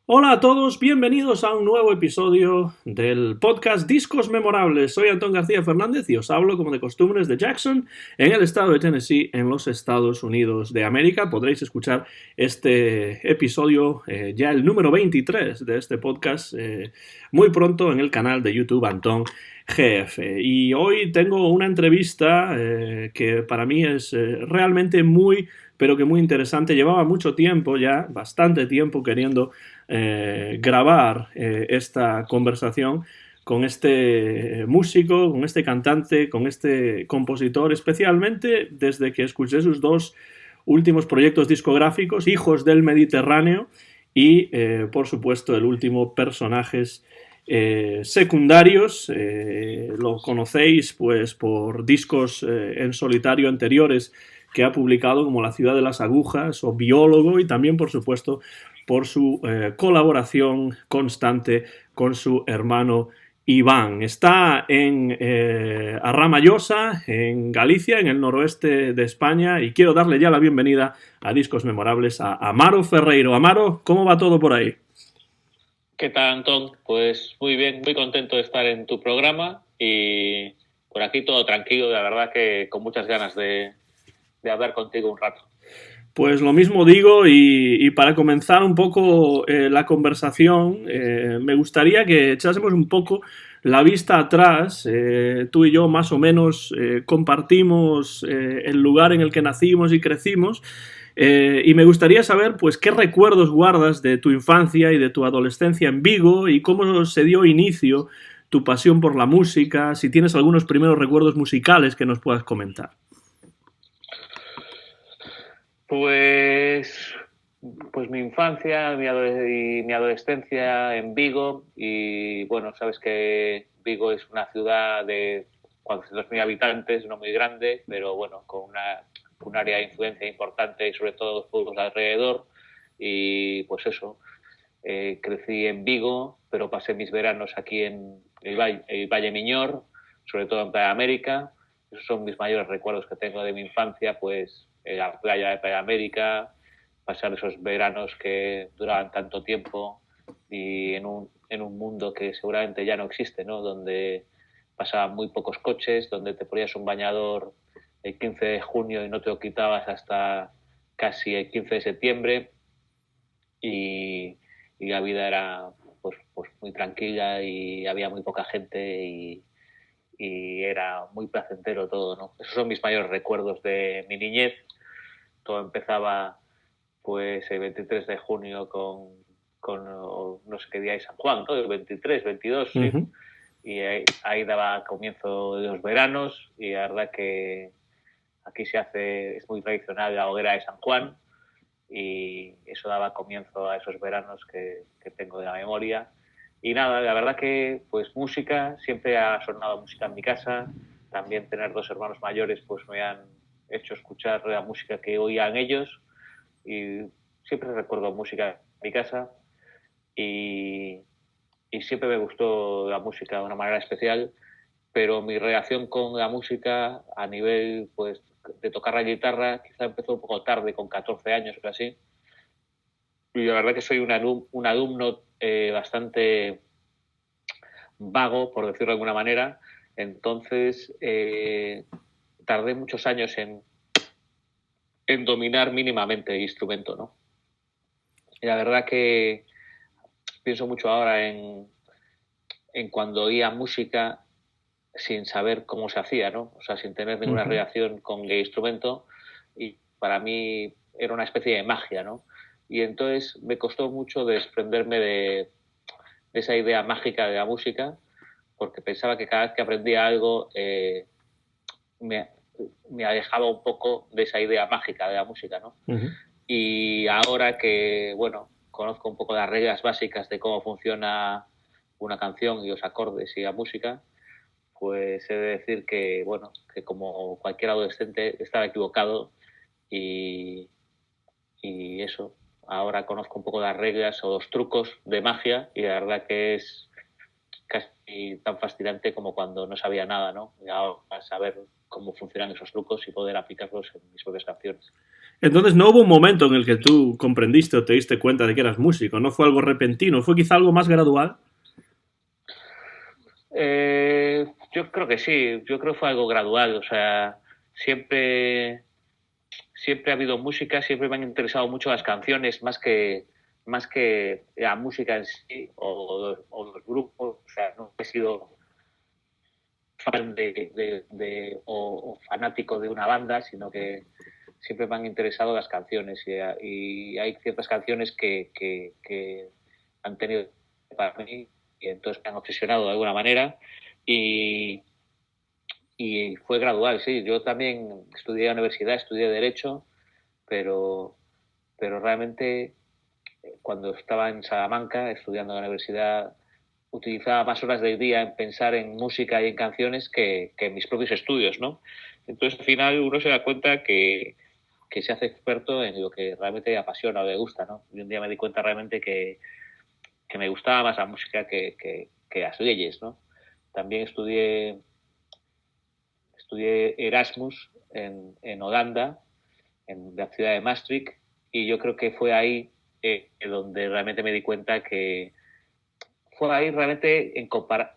Hola a todos, bienvenidos a un nuevo episodio del podcast Discos Memorables. Soy Antón García Fernández y os hablo como de costumbre desde Jackson, en el estado de Tennessee, en los Estados Unidos de América. Podréis escuchar este episodio, ya el número 23 de este podcast, muy pronto en el canal de YouTube Antón GF. Y hoy tengo una entrevista que para mí es realmente pero que muy interesante. Llevaba mucho tiempo ya, bastante tiempo queriendo grabar esta conversación con este músico, con este cantante, con este compositor, especialmente desde que escuché sus dos últimos proyectos discográficos, Hijos del Mediterráneo y, por supuesto, el último, Personajes secundarios. Lo conocéis pues por discos en solitario anteriores que ha publicado, como La ciudad de las agujas o Biólogo, y también, por supuesto, por su colaboración constante con su hermano Iván. Está en Arramayosa, en Galicia, en el noroeste de España, y quiero darle ya la bienvenida a Discos Memorables a Amaro Ferreiro. Amaro, ¿cómo va todo por ahí? ¿Qué tal, Antón? Pues muy bien, muy contento de estar en tu programa y por aquí todo tranquilo, la verdad que con muchas ganas de hablar contigo un rato. Pues lo mismo digo, y para comenzar un poco la conversación, me gustaría que echásemos un poco la vista atrás. Tú y yo más o menos compartimos el lugar en el que nacimos y crecimos, y me gustaría saber pues qué recuerdos guardas de tu infancia y de tu adolescencia en Vigo y cómo se dio inicio tu pasión por la música, si tienes algunos primeros recuerdos musicales que nos puedas comentar. Pues, pues mi infancia y mi adolescencia en Vigo y bueno, sabes que Vigo es una ciudad de 400.000 habitantes, no muy grande, pero bueno, con un área de influencia importante y sobre todo los pueblos alrededor y pues eso, crecí en Vigo, pero pasé mis veranos aquí en el Valle Miñor, sobre todo en Playa América. Esos son mis mayores recuerdos que tengo de mi infancia, pues la playa de Playa América, pasar esos veranos que duraban tanto tiempo y en un mundo que seguramente ya no existe, ¿no? Donde pasaban muy pocos coches, donde te ponías un bañador el 15 de junio y no te lo quitabas hasta casi el 15 de septiembre y, y la vida era pues muy tranquila y había muy poca gente y era muy placentero todo, ¿no? Esos son mis mayores recuerdos de mi niñez. Todo empezaba pues el 23 de junio con no sé qué día es San Juan, ¿no? El 23, 22, Uh sí. -huh. Y ahí daba comienzo de los veranos y la verdad que aquí es muy tradicional la hoguera de San Juan y eso daba comienzo a esos veranos que tengo de la memoria. Y nada, la verdad que pues música, siempre ha sonado música en mi casa, también tener dos hermanos mayores pues me han hecho escuchar la música que oían ellos y siempre recuerdo música en mi casa y, y siempre me gustó la música de una manera especial, pero mi relación con la música a nivel pues de tocar la guitarra quizá empezó un poco tarde, con 14 años o así, y la verdad que soy un alumno bastante vago, por decirlo de alguna manera. Entonces, tardé muchos años en dominar mínimamente el instrumento, ¿no? Y la verdad que pienso mucho ahora en cuando oía música sin saber cómo se hacía, ¿no? O sea, sin tener Uh ninguna -huh. relación con el instrumento y para mí era una especie de magia, ¿no? Y entonces me costó mucho desprenderme de esa idea mágica de la música, porque pensaba que cada vez que aprendía algo me, me alejaba un poco de esa idea mágica de la música, ¿no? Uh -huh. Y ahora que, bueno, conozco un poco las reglas básicas de cómo funciona una canción y los acordes y la música, pues he de decir que, bueno, que como cualquier adolescente estaba equivocado y, y eso, ahora conozco un poco las reglas o los trucos de magia y la verdad que es casi tan fascinante como cuando no sabía nada, ¿no? Y ahora saber cómo funcionan esos trucos y poder aplicarlos en mis propias canciones. Entonces no hubo un momento en el que tú comprendiste o te diste cuenta de que eras músico, no fue algo repentino, fue quizá algo más gradual. Yo creo que sí, yo creo que fue algo gradual, o sea, siempre ha habido música, siempre me han interesado mucho las canciones más que la música en sí o los grupos, o sea, no he sido fan o fanático de una banda, sino que siempre me han interesado las canciones y hay ciertas canciones que han tenido para mí y entonces me han obsesionado de alguna manera y, y fue gradual, sí. Yo también estudié en la universidad, estudié Derecho, pero, pero realmente cuando estaba en Salamanca estudiando en la universidad utilizaba más horas del día en pensar en música y en canciones que en mis propios estudios, ¿no? Entonces al final uno se da cuenta que se hace experto en lo que realmente le apasiona o le gusta, ¿no? Y un día me di cuenta realmente que me gustaba más la música que las leyes, ¿no? También estudié Erasmus en Holanda, en la ciudad de Maastricht, y yo creo que fue ahí donde realmente me di cuenta que fue ahí realmente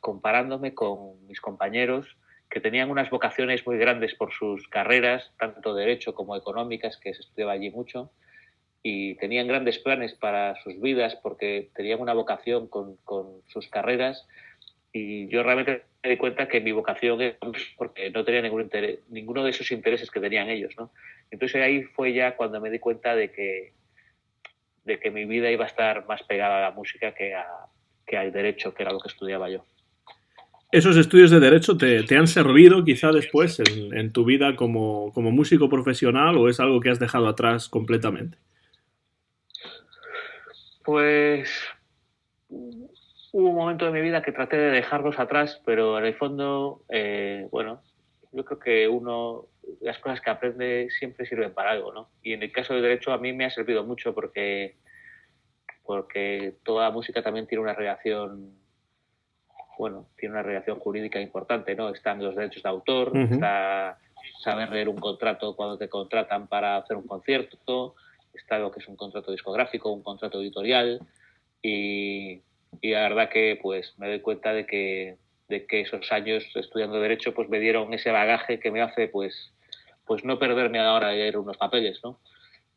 comparándome con mis compañeros que tenían unas vocaciones muy grandes por sus carreras, tanto derecho como económicas, que se estudiaba allí mucho, y tenían grandes planes para sus vidas porque tenían una vocación con sus carreras y yo realmente me di cuenta que mi vocación es porque no tenía ninguno de esos intereses que tenían ellos, ¿no? Entonces ahí fue ya cuando me di cuenta de que mi vida iba a estar más pegada a la música que al derecho, que era lo que estudiaba yo. ¿Esos estudios de derecho te han servido quizá después en tu vida como músico profesional o es algo que has dejado atrás completamente? Pues hubo un momento de mi vida que traté de dejarlos atrás, pero en el fondo, bueno, yo creo que las cosas que aprende siempre sirven para algo, ¿no? Y en el caso del derecho a mí me ha servido mucho porque toda la música también tiene una relación, bueno, tiene una relación jurídica importante, ¿no? Están los derechos de autor, Ujú. está saber leer un contrato cuando te contratan para hacer un concierto, está lo que es un contrato discográfico, un contrato editorial, y, y la verdad que pues me doy cuenta de que esos años estudiando Derecho pues me dieron ese bagaje que me hace pues no perderme a la hora de leer unos papeles, ¿no?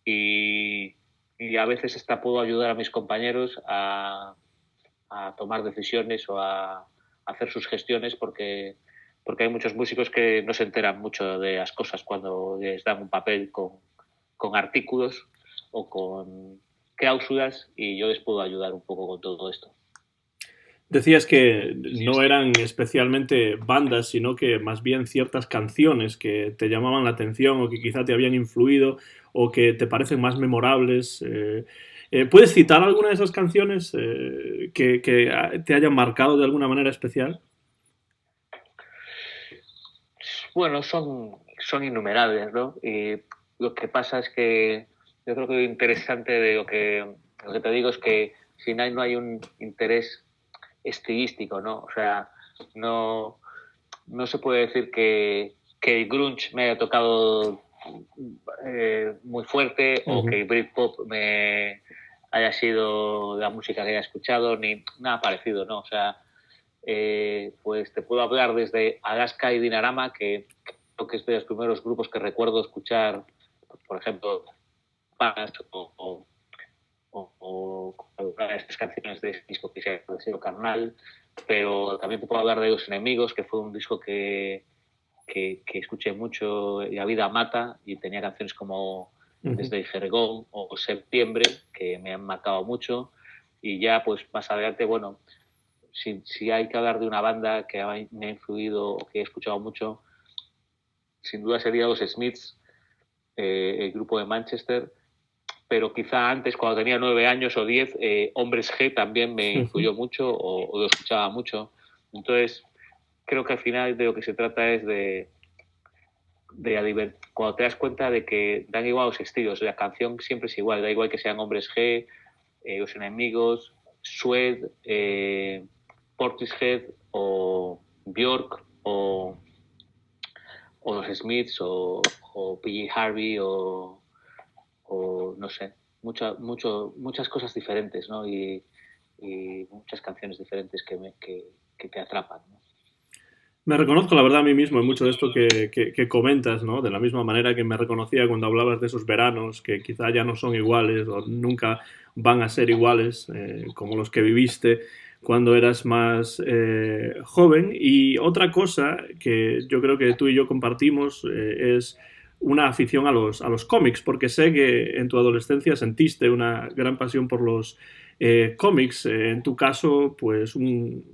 Y, y a veces hasta puedo ayudar a mis compañeros a tomar decisiones o a hacer sus gestiones porque hay muchos músicos que no se enteran mucho de las cosas cuando les dan un papel con artículos o con cláusulas y yo les puedo ayudar un poco con todo esto. Decías que no eran especialmente bandas, sino que más bien ciertas canciones que te llamaban la atención o que quizá te habían influido o que te parecen más memorables. ¿Puedes citar alguna de esas canciones que te hayan marcado de alguna manera especial? Bueno, son innumerables, ¿no? Y lo que pasa es que yo creo que lo interesante de lo que te digo es que si no hay un interés estilístico, ¿no? O sea, no, no se puede decir que el grunge me haya tocado muy fuerte o que Ujú. el Britpop me haya sido la música que haya escuchado, ni nada parecido, ¿no? O sea, pues te puedo hablar desde Alaska y Dinarama, que creo que es de los primeros grupos que recuerdo escuchar, por ejemplo, Paz o alguna de estas canciones de este disco que se llama Deseo Carnal, pero también te puedo hablar de Los Enemigos, que fue un disco que escuché mucho, La Vida Mata, y tenía canciones como Ujú. Desde el Jergón o Septiembre, que me han marcado mucho, y ya pues más adelante, bueno, si hay que hablar de una banda que me ha influido o que he escuchado mucho, sin duda sería los Smiths, el grupo de Manchester, pero quizá antes, cuando tenía 9 años o 10, Hombres G también me influyó mucho o lo escuchaba mucho. Entonces, creo que al final de lo que se trata es cuando te das cuenta de que dan igual los estilos, la canción siempre es igual, da igual que sean Hombres G, Los Enemigos, Suede, Portishead o Björk o los Smiths o PG Harvey o no sé, muchas cosas diferentes, ¿no? Y muchas canciones diferentes que te atrapan, ¿no? Me reconozco, la verdad, a mí mismo en mucho de esto que comentas, ¿no? De la misma manera que me reconocía cuando hablabas de esos veranos que quizá ya no son iguales o nunca van a ser iguales como los que viviste cuando eras más joven. Y otra cosa que yo creo que tú y yo compartimos es una afición a los cómics, porque sé que en tu adolescencia sentiste una gran pasión por los cómics, en tu caso, pues un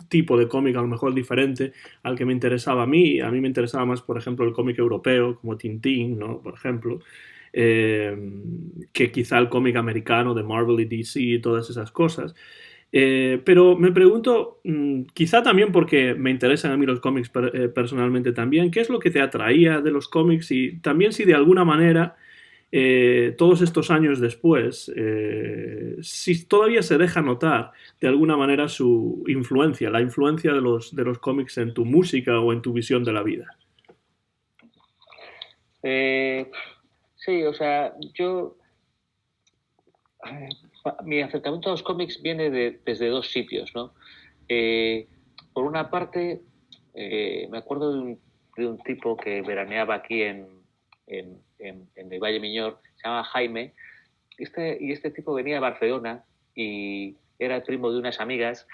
tipo de cómic a lo mejor diferente al que me interesaba a mí. A mí me interesaba más, por ejemplo, el cómic europeo, como Tintín, ¿no? Por ejemplo, eh, que quizá el cómic americano de Marvel y DC y todas esas cosas. Pero me pregunto, quizá también porque me interesan a mí los cómics personalmente también, ¿qué es lo que te atraía de los cómics? Y también si de alguna manera todos estos años después, si todavía se deja notar de alguna manera su influencia, la influencia de los cómics en tu música o en tu visión de la vida. Eh, sí, o sea, mi acercamiento a los cómics viene desde dos sitios, ¿no? Eh, por una parte, me acuerdo de un tipo que veraneaba aquí en el Valle Miñor, se llama Jaime, y este tipo venía a Barcelona y era el primo de unas amigas,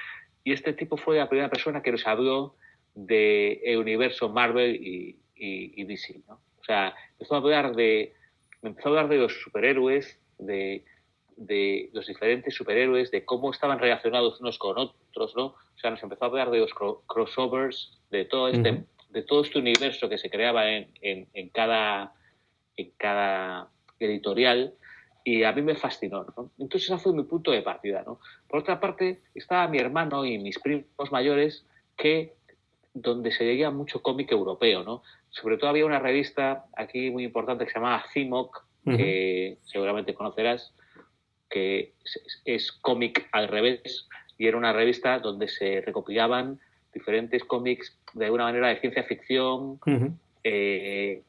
y este tipo fue la primera persona que nos habló de el universo Marvel y DC, ¿no? O sea, me empezó a hablar de los superhéroes, de los diferentes superhéroes, de cómo estaban relacionados unos con otros, ¿no? O sea, nos empezó a hablar de los crossovers, de todo este universo que se creaba en cada editorial, y a mí me fascinó, ¿no? Entonces ese fue mi punto de partida, ¿no? Por otra parte, estaba mi hermano y mis primos mayores donde se leía mucho cómic europeo, ¿no? Sobre todo había una revista aquí muy importante que se llamaba CIMOC, que seguramente conocerás, que es cómic al revés, y era una revista donde se recopilaban diferentes cómics de alguna manera de ciencia ficción, de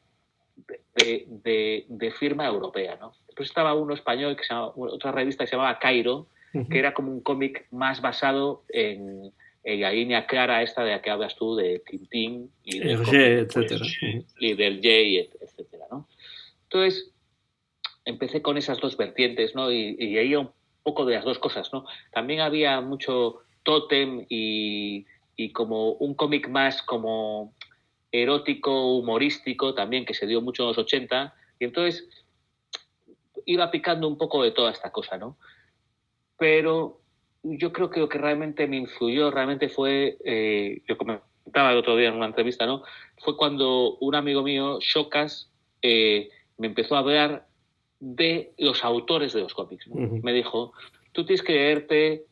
firma europea, ¿no? Después estaba uno español, otra revista que se llamaba Cairo, que era como un cómic más basado en la línea clara esta de la que hablas tú, de Tintín y del Hergé, cómic, pues, etcétera. y del J, etcétera, ¿no? Entonces, empecé con esas dos vertientes, ¿no? Y leía un poco de las dos cosas, ¿no? También había mucho tótem y como un cómic más como erótico, humorístico, también, que se dio mucho en los 80, y entonces iba picando un poco de toda esta cosa, ¿no? Pero yo creo que lo que realmente me influyó realmente fue, yo comentaba el otro día en una entrevista, ¿no? Fue cuando un amigo mío, Shokas, me empezó a hablar de los autores de los cómics, ¿no? Me dijo, tú tienes que leerte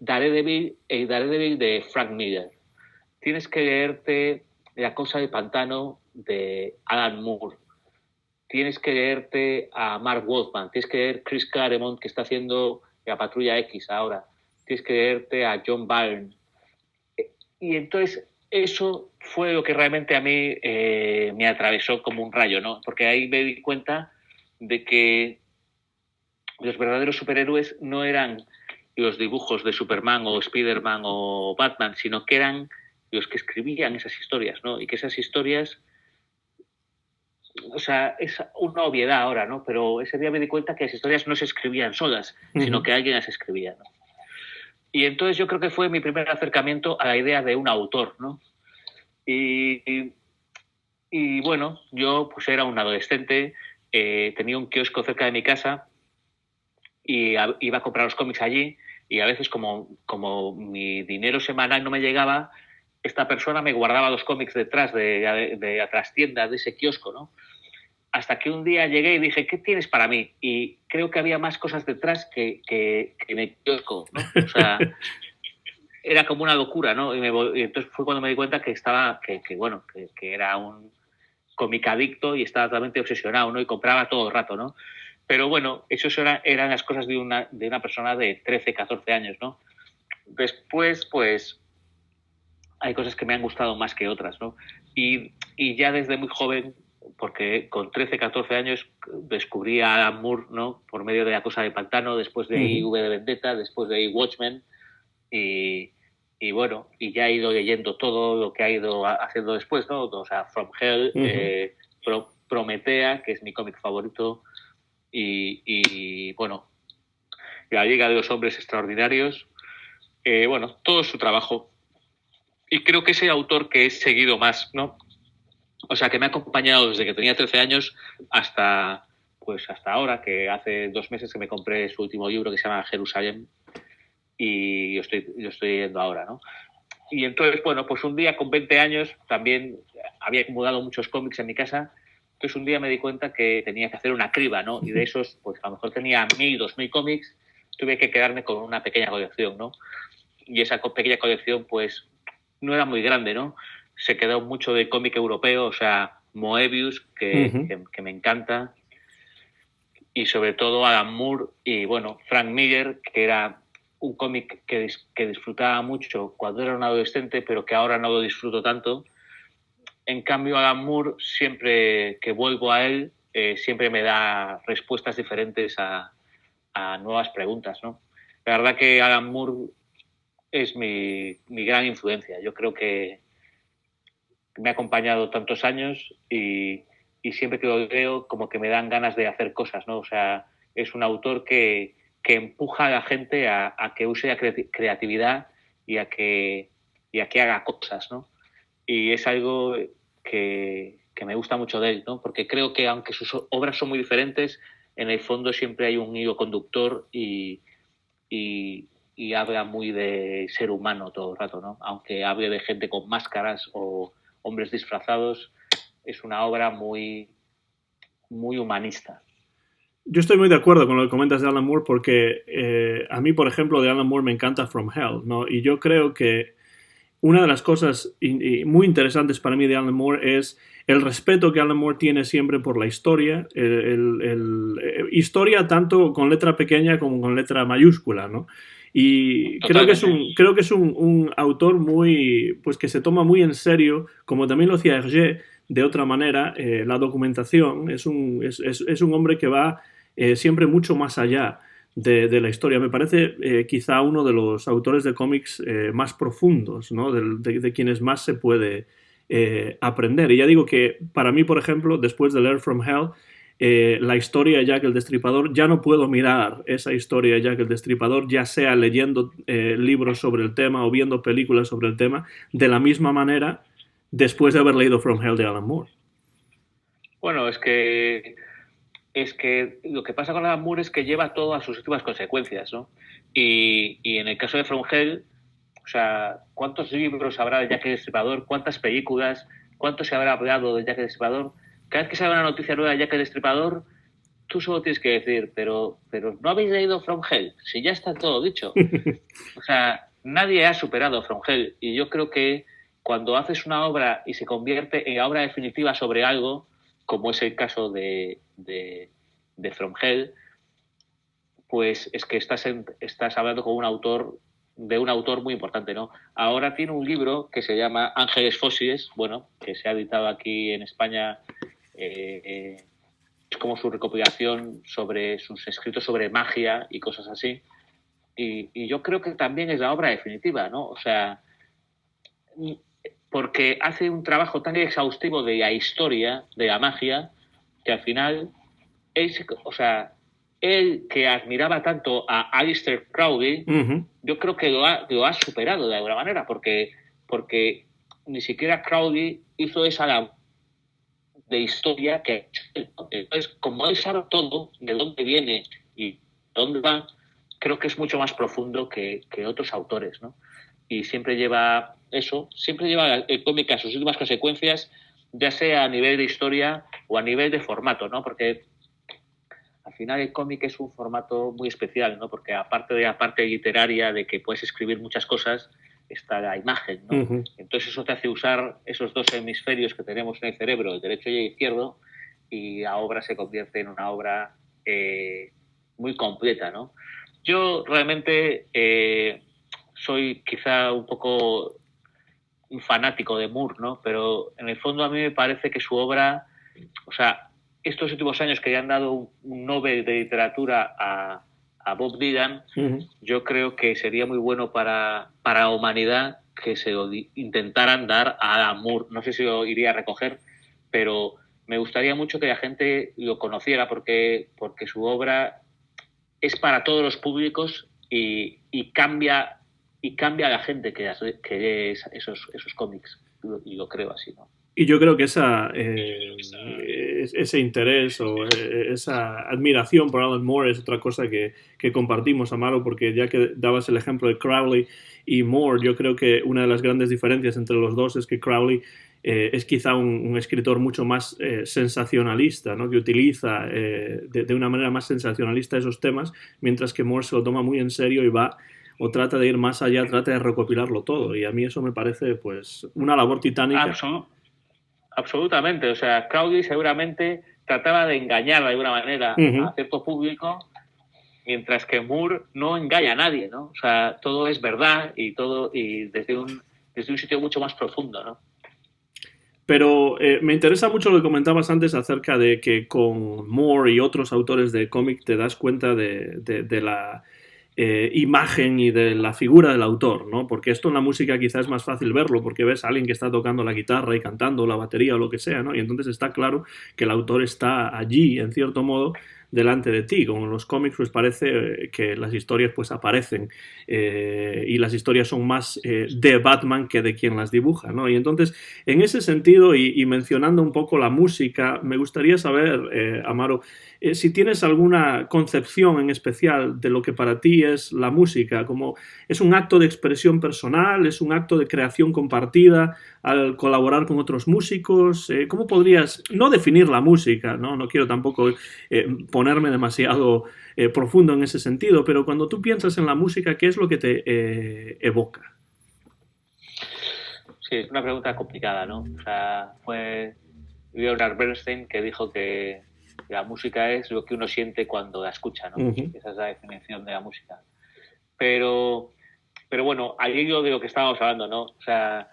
Daredevil de Frank Miller. Tienes que leerte La cosa del pantano de Alan Moore. Tienes que leerte a Mark Wolfman. Tienes que leer Chris Claremont, que está haciendo La Patrulla X ahora. Tienes que leerte a John Byrne. Y entonces eso fue lo que realmente a mí me atravesó como un rayo, ¿no? Porque ahí me di cuenta de que los verdaderos superhéroes no eran los dibujos de Superman o Spiderman o Batman, sino que eran los que escribían esas historias, ¿no? Y que esas historias, o sea, es una obviedad ahora, ¿no? Pero ese día me di cuenta que las historias no se escribían solas, sino que alguien las escribía, ¿no? Y entonces yo creo que fue mi primer acercamiento a la idea de un autor, ¿no? Y bueno, yo pues era un adolescente, tenía un kiosco cerca de mi casa y iba a comprar los cómics allí, y a veces como mi dinero semanal no me llegaba, esta persona me guardaba los cómics detrás de la trastienda de ese kiosco, ¿no? Hasta que un día llegué y dije, ¿qué tienes para mí? Y creo que había más cosas detrás que en el kiosco, ¿no? O sea, era como una locura, ¿no? Y entonces fue cuando me di cuenta que que era un cómic adicto y estaba totalmente obsesionado, ¿no? Y compraba todo el rato, ¿no? Pero bueno, eso eran las cosas de una persona de 13, 14 años, ¿no? Después, pues, hay cosas que me han gustado más que otras, ¿no? Y ya desde muy joven porque con 13, 14 años descubrí a Alan Moore, ¿no? Por medio de La cosa del pantano, después de ahí V de Vendetta, después de ahí Watchmen, y bueno, y ya he ido leyendo todo lo que ha ido haciendo después, ¿no? O sea, From Hell, Prometea, que es mi cómic favorito, y bueno, La Liga de los Hombres Extraordinarios, bueno, todo su trabajo. Y creo que es el autor que he seguido más, ¿no? O sea, que me ha acompañado desde que tenía 13 años hasta ahora, que hace 2 meses que me compré su último libro que se llama Jerusalén, y lo estoy leyendo ahora, ¿no? Y entonces, bueno, pues un día con 20 años también había acumulado muchos cómics en mi casa, entonces un día me di cuenta que tenía que hacer una criba, ¿no? Y de esos, pues a lo mejor tenía 1.000, 2.000 cómics, tuve que quedarme con una pequeña colección, ¿no? Y esa pequeña colección, pues, no era muy grande, ¿no? Se quedó mucho de cómic europeo, o sea, Moebius, que me encanta, y sobre todo Alan Moore y, bueno, Frank Miller, que era un cómic que disfrutaba mucho cuando era un adolescente, pero que ahora no lo disfruto tanto. En cambio, Alan Moore, siempre que vuelvo a él, siempre me da respuestas diferentes a nuevas preguntas, ¿no? La verdad que Alan Moore es mi gran influencia. Yo creo que me ha acompañado tantos años y siempre que lo veo como que me dan ganas de hacer cosas, ¿no? O sea, es un autor que empuja a la gente a que use la creatividad y a que haga cosas, ¿no? Y es algo que me gusta mucho de él, ¿no? Porque creo que aunque sus obras son muy diferentes, en el fondo siempre hay un hilo conductor y habla muy de ser humano todo el rato, ¿no? Aunque hable de gente con máscaras o hombres disfrazados, es una obra muy, muy humanista. Yo estoy muy de acuerdo con lo que comentas de Alan Moore porque a mí, por ejemplo, de Alan Moore me encanta From Hell, ¿no? Y yo creo que una de las cosas muy interesantes para mí de Alan Moore es el respeto que Alan Moore tiene siempre por la historia, historia tanto con letra pequeña como con letra mayúscula, ¿no? Y creo que es un autor muy, pues que se toma muy en serio, como también lo hacía Hergé, de otra manera, la documentación. Es un hombre que va siempre mucho más allá de la historia. Me parece quizá uno de los autores de cómics más profundos, ¿no? De quienes más se puede aprender. Y ya digo que para mí, por ejemplo, después de leer From Hell, la historia de Jack el Destripador, ya no puedo mirar esa historia de Jack el Destripador, ya sea leyendo libros sobre el tema o viendo películas sobre el tema, de la misma manera después de haber leído From Hell de Alan Moore. Bueno, es que lo que pasa con Alan Moore es que lleva todo a sus últimas consecuencias, ¿no? Y en el caso de From Hell, o sea, ¿cuántos libros habrá de Jack el Destripador? ¿Cuántas películas? ¿Cuánto se habrá hablado de Jack el Destripador? Cada vez que sale una noticia nueva de Jack el Destripador, tú solo tienes que decir, pero ¿no habéis leído From Hell? Si ya está todo dicho. O sea, nadie ha superado From Hell. Y yo creo que cuando haces una obra y se convierte en la obra definitiva sobre algo, como es el caso de From Hell, pues es que estás hablando con un autor muy importante, ¿no? Ahora tiene un libro que se llama Ángeles Fósiles, bueno, que se ha editado aquí en España, es como su recopilación sobre sus escritos sobre magia y cosas así. Y yo creo que también es la obra definitiva, ¿no? O sea, porque hace un trabajo tan exhaustivo de la historia, de la magia, que al final, él que admiraba tanto a Aleister Crowley, yo creo que lo ha superado de alguna manera, porque ni siquiera Crowley hizo esa labor de historia que entonces, como él sabe todo, de dónde viene y dónde va, creo que es mucho más profundo que otros autores, ¿no? Y siempre lleva el cómic a sus últimas consecuencias, ya sea a nivel de historia o a nivel de formato, ¿no? Porque al final el cómic es un formato muy especial, ¿no? Porque aparte de la parte literaria de que puedes escribir muchas cosas, está la imagen, ¿no? Entonces eso te hace usar esos dos hemisferios que tenemos en el cerebro, el derecho y el izquierdo, y la obra se convierte en una obra muy completa, ¿no? Yo realmente soy quizá un poco un fanático de Moore, ¿no? Pero en el fondo a mí me parece que su obra o sea, estos últimos años que le han dado un Nobel de literatura a Bob Dylan, yo creo que sería muy bueno para la humanidad que se lo intentaran dar a Alan Moore. No sé si lo iría a recoger, pero me gustaría mucho que la gente lo conociera porque su obra es para todos los públicos y cambia a la gente que lee esos cómics, y lo creo así, ¿no? Y yo creo que ese interés o esa admiración por Alan Moore es otra cosa que compartimos, Amaro, porque ya que dabas el ejemplo de Crowley y Moore, yo creo que una de las grandes diferencias entre los dos es que Crowley es quizá un escritor mucho más sensacionalista, ¿no? Que utiliza de una manera más sensacionalista esos temas, mientras que Moore se lo toma muy en serio y va o trata de ir más allá, trata de recopilarlo todo. Y a mí eso me parece pues una labor titánica. Absolutamente. O sea, Crowley seguramente trataba de engañar de alguna manera a cierto público, mientras que Moore no engaña a nadie, ¿no? O sea, todo es verdad y todo y desde un sitio mucho más profundo, ¿no? Pero me interesa mucho lo que comentabas antes acerca de que con Moore y otros autores de cómic te das cuenta de la imagen y de la figura del autor, ¿no? Porque esto en la música quizás es más fácil verlo, porque ves a alguien que está tocando la guitarra y cantando, la batería o lo que sea, ¿no? Y entonces está claro que el autor está allí, en cierto modo, delante de ti. Como en los cómics, pues parece que las historias pues aparecen y las historias son más de Batman que de quien las dibuja, ¿no? Y entonces, en ese sentido, y mencionando un poco la música, me gustaría saber, Amaro, si tienes alguna concepción en especial de lo que para ti es la música, como es un acto de expresión personal, es un acto de creación compartida al colaborar con otros músicos, ¿cómo podrías no definir la música? No quiero tampoco ponerme demasiado profundo en ese sentido, pero cuando tú piensas en la música, ¿qué es lo que te evoca? Sí, es una pregunta complicada, ¿no? O sea, fue Leonard Bernstein que dijo que la música es lo que uno siente cuando la escucha, ¿no? Esa es la definición de la música. Pero bueno, al hilo de lo que estábamos hablando, ¿no? O sea,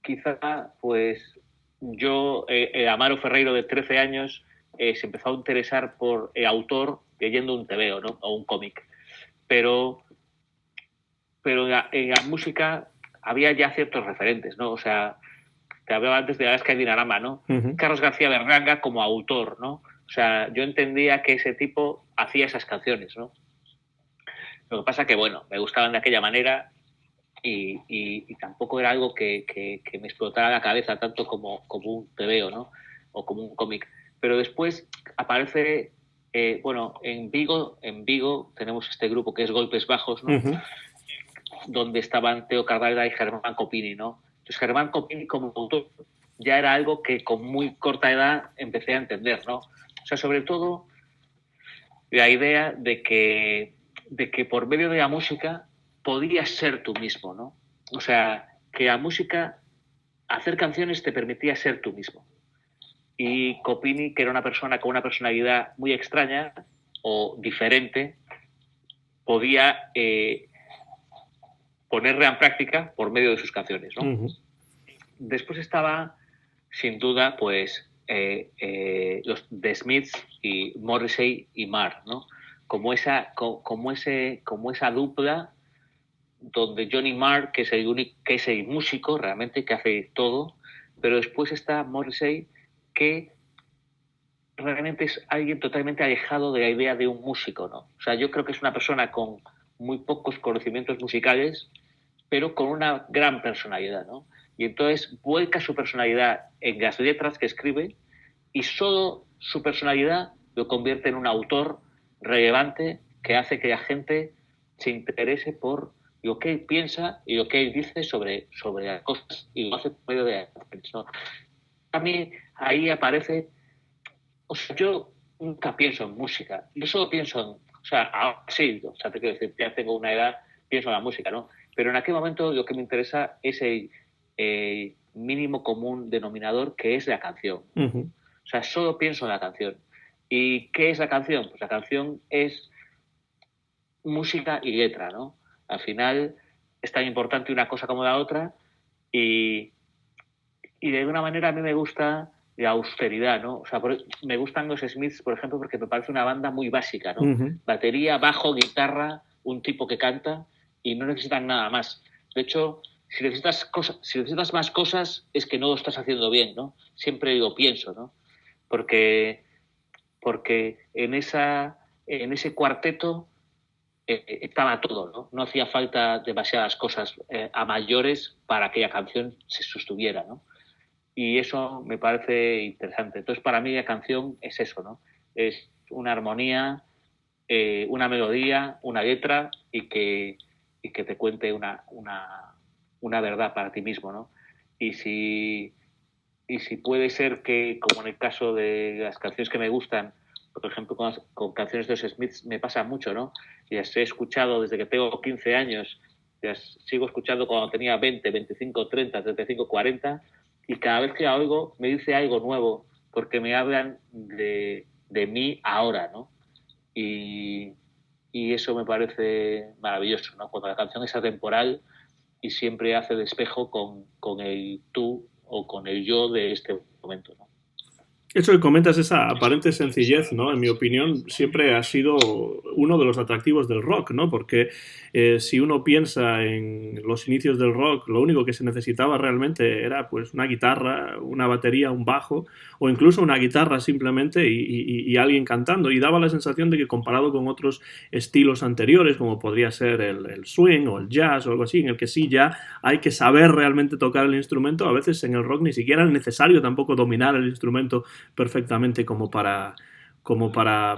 quizá, pues, yo, Amaro Ferreiro, de 13 años, se empezó a interesar por el autor leyendo un tebeo, ¿no? O un cómic. Pero en la música había ya ciertos referentes, ¿no? O sea, te hablaba antes de Alaska y Dinarama, ¿no? Carlos García Berlanga como autor, ¿no? O sea, yo entendía que ese tipo hacía esas canciones, ¿no? Lo que pasa que, bueno, me gustaban de aquella manera y tampoco era algo que me explotara la cabeza tanto como un tebeo, ¿no? O como un cómic. Pero después aparece, bueno, en Vigo tenemos este grupo que es Golpes Bajos, ¿no? Donde estaban Teo Cardalda y Germán Copini, ¿no? Entonces Germán Copini como autor ya era algo que con muy corta edad empecé a entender, ¿no? O sea, sobre todo la idea de que por medio de la música podías ser tú mismo, ¿no? O sea, que la música, hacer canciones te permitía ser tú mismo. Y Copini, que era una persona con una personalidad muy extraña o diferente, podía ponerla en práctica por medio de sus canciones, ¿no? Después estaba, sin duda, pues los The Smiths y Morrissey y Marr, ¿no? Como esa dupla donde Johnny Marr, que es el músico realmente que hace todo, pero después está Morrissey, que realmente es alguien totalmente alejado de la idea de un músico, ¿no? O sea, yo creo que es una persona con muy pocos conocimientos musicales, pero con una gran personalidad, ¿no? Y entonces vuelca su personalidad en las letras que escribe y solo su personalidad lo convierte en un autor relevante que hace que la gente se interese por lo que él piensa y lo que él dice sobre las cosas, y lo hace por medio de las, ¿no? A mí ahí aparece, o sea, yo nunca pienso en música, yo solo pienso en, o sea, ahora sí, o sea, te quiero decir, ya tengo una edad, pienso en la música, ¿no? Pero en aquel momento lo que me interesa es el mínimo común denominador, que es la canción. O sea, solo pienso en la canción. ¿Y qué es la canción? Pues la canción es música y letra, ¿no? Al final es tan importante una cosa como la otra y de alguna manera a mí me gusta de austeridad, ¿no? O sea, me gustan los Smiths, por ejemplo, porque me parece una banda muy básica, ¿no? Uh-huh. Batería, bajo, guitarra, un tipo que canta y no necesitan nada más. De hecho, si necesitas más cosas es que no lo estás haciendo bien, ¿no? Siempre lo pienso, ¿no? Porque en ese cuarteto estaba todo, ¿no? No hacía falta demasiadas cosas a mayores para que la canción se sostuviera, ¿no? Y eso me parece interesante. Entonces, para mí la canción es eso, ¿no? Es una armonía, una melodía, una letra y que te cuente una verdad para ti mismo, ¿no? Y si puede ser que, como en el caso de las canciones que me gustan, por ejemplo, con canciones de los Smiths me pasa mucho, ¿no? Las he escuchado desde que tengo 15 años, las sigo escuchando cuando tenía 20, 25, 30, 35, 40, y cada vez que la oigo me dice algo nuevo, porque me hablan de mí ahora, ¿no? Y eso me parece maravilloso, ¿no? Cuando la canción es atemporal y siempre hace de espejo con el tú o con el yo de este momento, ¿no? Eso que comentas, esa aparente sencillez, ¿no? En mi opinión, siempre ha sido uno de los atractivos del rock, ¿no? Porque si uno piensa en los inicios del rock, lo único que se necesitaba realmente era pues una guitarra, una batería, un bajo, o incluso una guitarra simplemente y alguien cantando. Y daba la sensación de que comparado con otros estilos anteriores, como podría ser el swing o el jazz o algo así, en el que sí ya hay que saber realmente tocar el instrumento, a veces en el rock ni siquiera es necesario tampoco dominar el instrumento perfectamente como para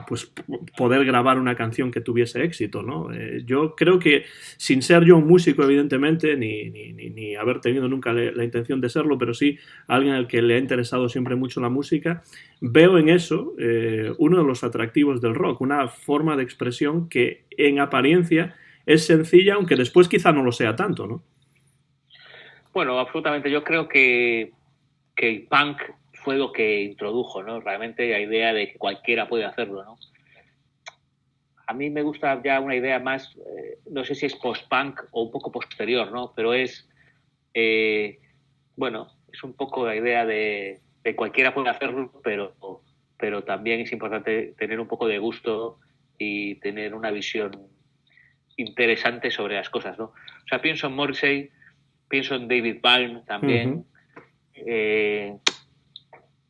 pues, poder grabar una canción que tuviese éxito, ¿no? Yo creo que, sin ser yo un músico, evidentemente, ni haber tenido nunca la intención de serlo, pero sí alguien al que le ha interesado siempre mucho la música, veo en eso uno de los atractivos del rock, una forma de expresión que en apariencia es sencilla, aunque después quizá no lo sea tanto, ¿no? Bueno, absolutamente. Yo creo que el punk fue lo que introdujo, ¿no? Realmente la idea de que cualquiera puede hacerlo, ¿no? A mí me gusta ya una idea más, no sé si es post-punk o un poco posterior, ¿no? Pero bueno, es un poco la idea de cualquiera puede hacerlo, pero también es importante tener un poco de gusto y tener una visión interesante sobre las cosas, ¿no? O sea, pienso en Morrissey, pienso en David Byrne también,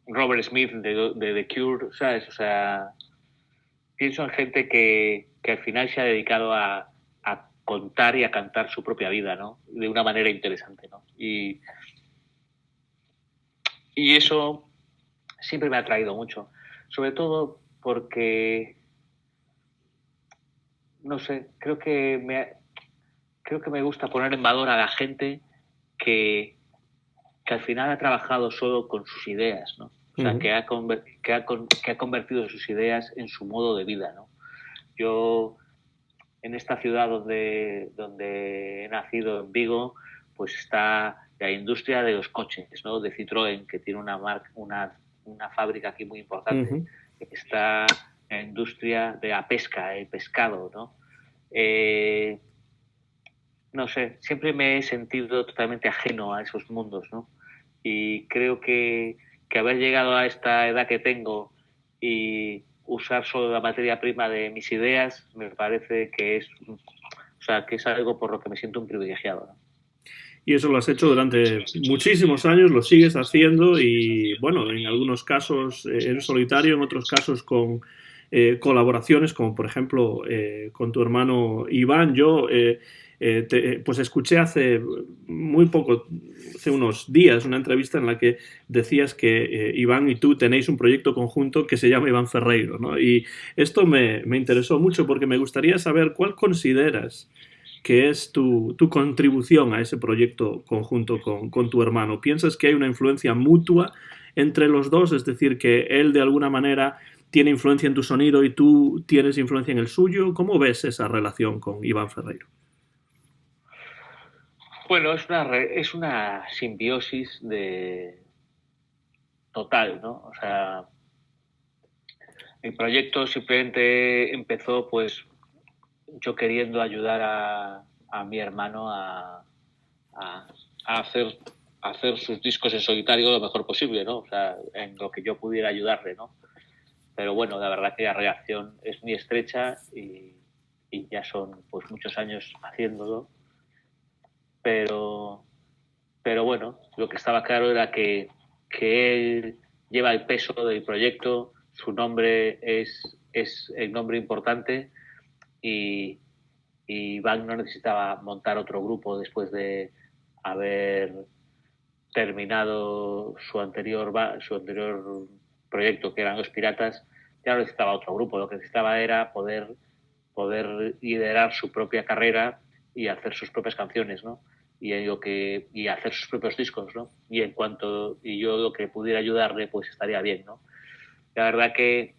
Robert Smith de The Cure, ¿sabes? O sea, pienso en gente que al final se ha dedicado a contar y a cantar su propia vida, ¿no? De una manera interesante, ¿no? Y eso siempre me ha atraído mucho, sobre todo porque, no sé, creo que me gusta poner en valor a la gente que al final ha trabajado solo con sus ideas, ¿no? O sea, que ha convertido sus ideas en su modo de vida, ¿no? Yo, en esta ciudad donde he nacido, en Vigo, pues está la industria de los coches, ¿no? De Citroën, que tiene una fábrica aquí muy importante. Está la industria de la pesca, el pescado, ¿no? No sé, siempre me he sentido totalmente ajeno a esos mundos, ¿no? Y creo que haber llegado a esta edad que tengo y usar solo la materia prima de mis ideas me parece que es algo por lo que me siento un privilegiado, ¿no? Y eso lo has hecho durante muchísimos años, lo sigues haciendo y, bueno, en algunos casos en solitario, en otros casos con colaboraciones, como por ejemplo con tu hermano Iván. Yo pues escuché hace muy poco, hace unos días, una entrevista en la que decías que Iván y tú tenéis un proyecto conjunto que se llama Iván Ferreiro, ¿no? Y esto me interesó mucho porque me gustaría saber cuál consideras que es tu contribución a ese proyecto conjunto con tu hermano. ¿Piensas que hay una influencia mutua entre los dos? Es decir, que él de alguna manera tiene influencia en tu sonido y tú tienes influencia en el suyo. ¿Cómo ves esa relación con Iván Ferreiro? Bueno, es una simbiosis total, ¿no? O sea, el proyecto simplemente empezó pues yo queriendo ayudar a mi hermano a hacer hacer sus discos en solitario lo mejor posible, ¿no? O sea, en lo que yo pudiera ayudarle, ¿no? Pero bueno, la verdad que la relación es muy estrecha y ya son pues muchos años haciéndolo. Pero bueno, lo que estaba claro era que él lleva el peso del proyecto, su nombre es el nombre importante y Bang no necesitaba montar otro grupo después de haber terminado su anterior proyecto, que eran Los Piratas. Ya no necesitaba otro grupo, lo que necesitaba era poder liderar su propia carrera y hacer sus propias canciones, ¿no? Y hacer sus propios discos, ¿no? Y yo lo que pudiera ayudarle, pues estaría bien, ¿no? La verdad que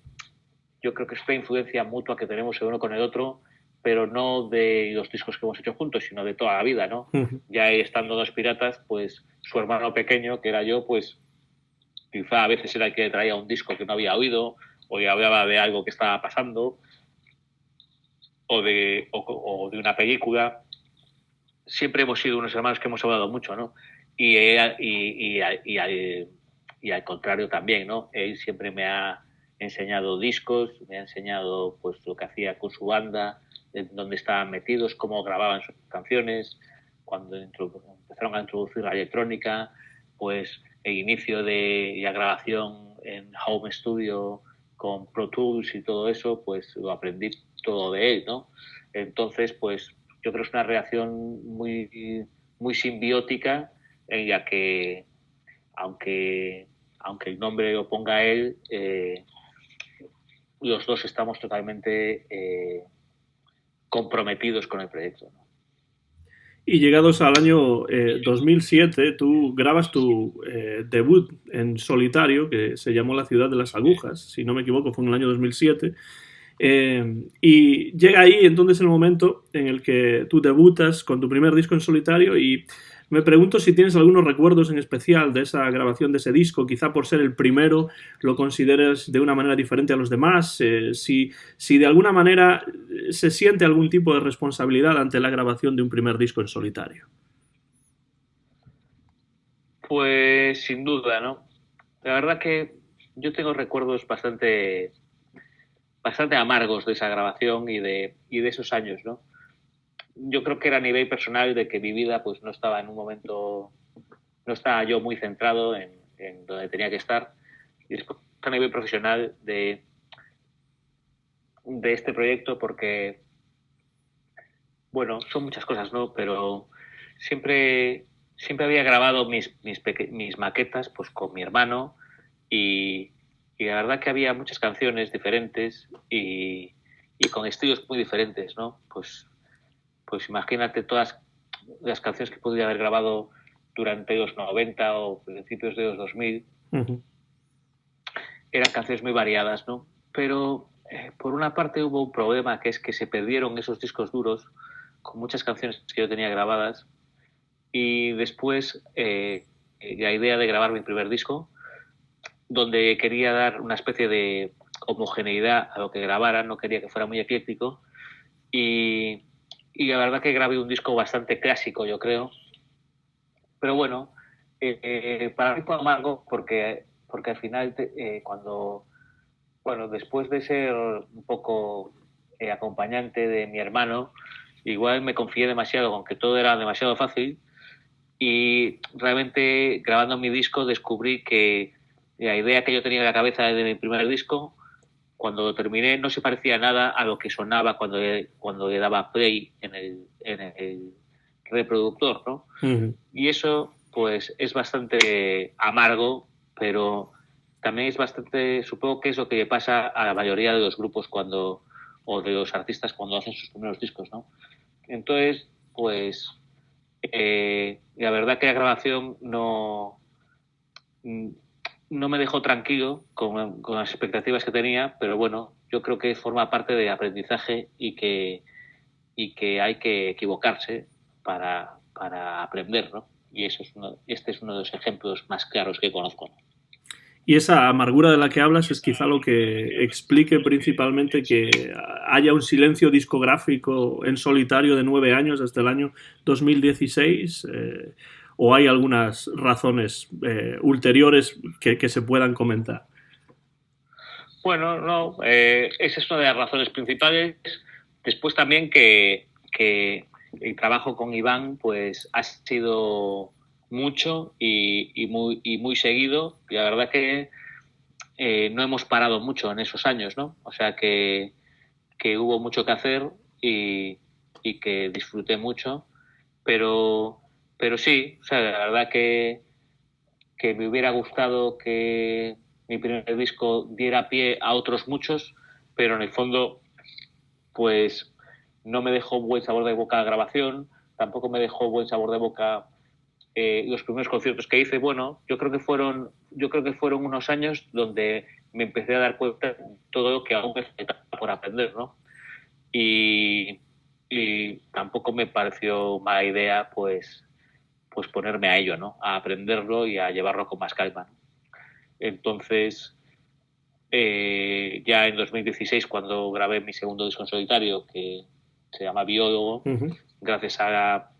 yo creo que es una influencia mutua que tenemos el uno con el otro, pero no de los discos que hemos hecho juntos, sino de toda la vida, ¿no? Uh-huh. Ya estando Los Piratas, pues su hermano pequeño, que era yo, pues quizá a veces era el que traía un disco que no había oído, o le hablaba de algo que estaba pasando, o de una película. Siempre hemos sido unos hermanos que hemos hablado mucho, ¿no? Y al contrario también, ¿no? Él siempre me ha enseñado discos, me ha enseñado pues lo que hacía con su banda, dónde estaban metidos, cómo grababan sus canciones, cuando empezaron a introducir la electrónica, pues el inicio de la grabación en home studio con Pro Tools y todo eso, pues lo aprendí todo de él, ¿no? Entonces, pues yo creo que es una relación muy, muy simbiótica en la que, aunque el nombre lo ponga él, los dos estamos totalmente comprometidos con el proyecto, ¿no? Y llegados al año 2007, tú grabas tu debut en solitario, que se llamó La ciudad de las agujas, si no me equivoco, fue en el año 2007. Y llega ahí entonces el momento en el que tú debutas con tu primer disco en solitario y me pregunto si tienes algunos recuerdos en especial de esa grabación de ese disco, quizá por ser el primero lo consideres de una manera diferente a los demás, si de alguna manera se siente algún tipo de responsabilidad ante la grabación de un primer disco en solitario. Pues sin duda, ¿no? La verdad que yo tengo recuerdos bastante amargos de esa grabación y de esos años, ¿no? Yo creo que era a nivel personal de que mi vida pues no estaba en un momento, no estaba yo muy centrado en donde tenía que estar, y después a nivel profesional de este proyecto, porque bueno, son muchas cosas, ¿no? Pero siempre había grabado mis maquetas pues con mi hermano y la verdad que había muchas canciones diferentes y con estilos muy diferentes, ¿no? Pues imagínate todas las canciones que podría haber grabado durante los 90 o principios de los 2000. Uh-huh. Eran canciones muy variadas, ¿no? Pero por una parte hubo un problema, que es que se perdieron esos discos duros con muchas canciones que yo tenía grabadas, y después la idea de grabar mi primer disco, donde quería dar una especie de homogeneidad a lo que grabara, no quería que fuera muy ecléctico, y la verdad que grabé un disco bastante clásico, yo creo. Pero bueno, para mí fue amargo porque al final después de ser un poco acompañante de mi hermano, igual me confié demasiado con que todo era demasiado fácil, y realmente grabando mi disco descubrí que la idea que yo tenía en la cabeza de mi primer disco, cuando lo terminé, no se parecía nada a lo que sonaba cuando le daba play en el reproductor, ¿no? Uh-huh. Y eso pues es bastante amargo, pero también es bastante, supongo que es lo que le pasa a la mayoría de los grupos o de los artistas cuando hacen sus primeros discos, ¿no? Entonces, pues la verdad que la grabación no me dejó tranquilo con las expectativas que tenía, pero bueno, yo creo que forma parte del aprendizaje y que hay que equivocarse para aprender, ¿no? Y este es uno de los ejemplos más claros que conozco, ¿no? Y esa amargura de la que hablas es quizá lo que explique principalmente que haya un silencio discográfico en solitario de 9 años, desde el año 2016, o hay algunas razones ulteriores que se puedan comentar? Bueno, no, esa es una de las razones principales. Después también que el trabajo con Iván pues ha sido mucho y muy seguido, y la verdad que no hemos parado mucho en esos años, ¿no? O sea que hubo mucho que hacer y que disfruté mucho, pero sí, o sea, la verdad que me hubiera gustado que mi primer disco diera pie a otros muchos, pero en el fondo pues no me dejó buen sabor de boca la grabación, tampoco me dejó buen sabor de boca los primeros conciertos que hice. Bueno, yo creo que fueron unos años donde me empecé a dar cuenta de todo lo que aún me faltaba por aprender, ¿no? Y tampoco me pareció mala idea pues ponerme a ello, ¿no? A aprenderlo y a llevarlo con más calma. Entonces, ya en 2016, cuando grabé mi segundo disco en solitario, que se llama Biólogo, gracias a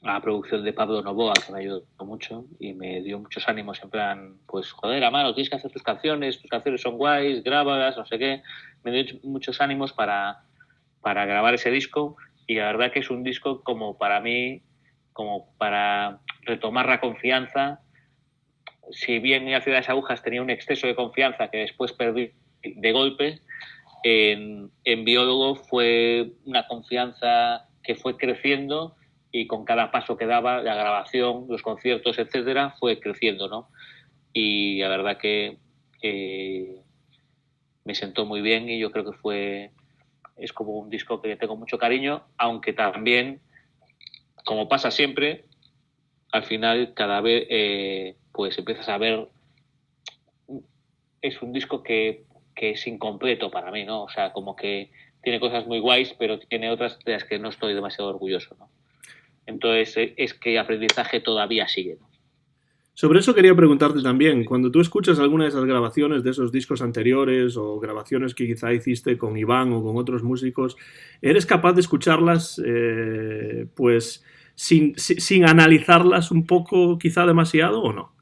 la producción de Pablo Novoa, que me ayudó mucho y me dio muchos ánimos, en plan, pues joder, Amaro, tienes que hacer tus canciones son guays, grábalas, no sé qué. Me dio muchos ánimos para grabar ese disco, y la verdad que es un disco como para mí, como para retomar la confianza. Si bien en Ciudad de las Agujas tenía un exceso de confianza que después perdí de golpe, en Biólogo fue una confianza que fue creciendo, y con cada paso que daba, la grabación, los conciertos, etcétera, fue creciendo, ¿no? Y la verdad que me sentó muy bien, y yo creo que es como un disco que tengo mucho cariño, aunque también, como pasa siempre, al final cada vez pues empiezas a ver, es un disco que es incompleto para mí, ¿no? O sea, como que tiene cosas muy guays, pero tiene otras de las que no estoy demasiado orgulloso, ¿no? Entonces es que el aprendizaje todavía sigue, ¿no? Sobre eso quería preguntarte también, cuando tú escuchas alguna de esas grabaciones de esos discos anteriores o grabaciones que quizá hiciste con Iván o con otros músicos, ¿eres capaz de escucharlas pues sin analizarlas un poco quizá demasiado o no?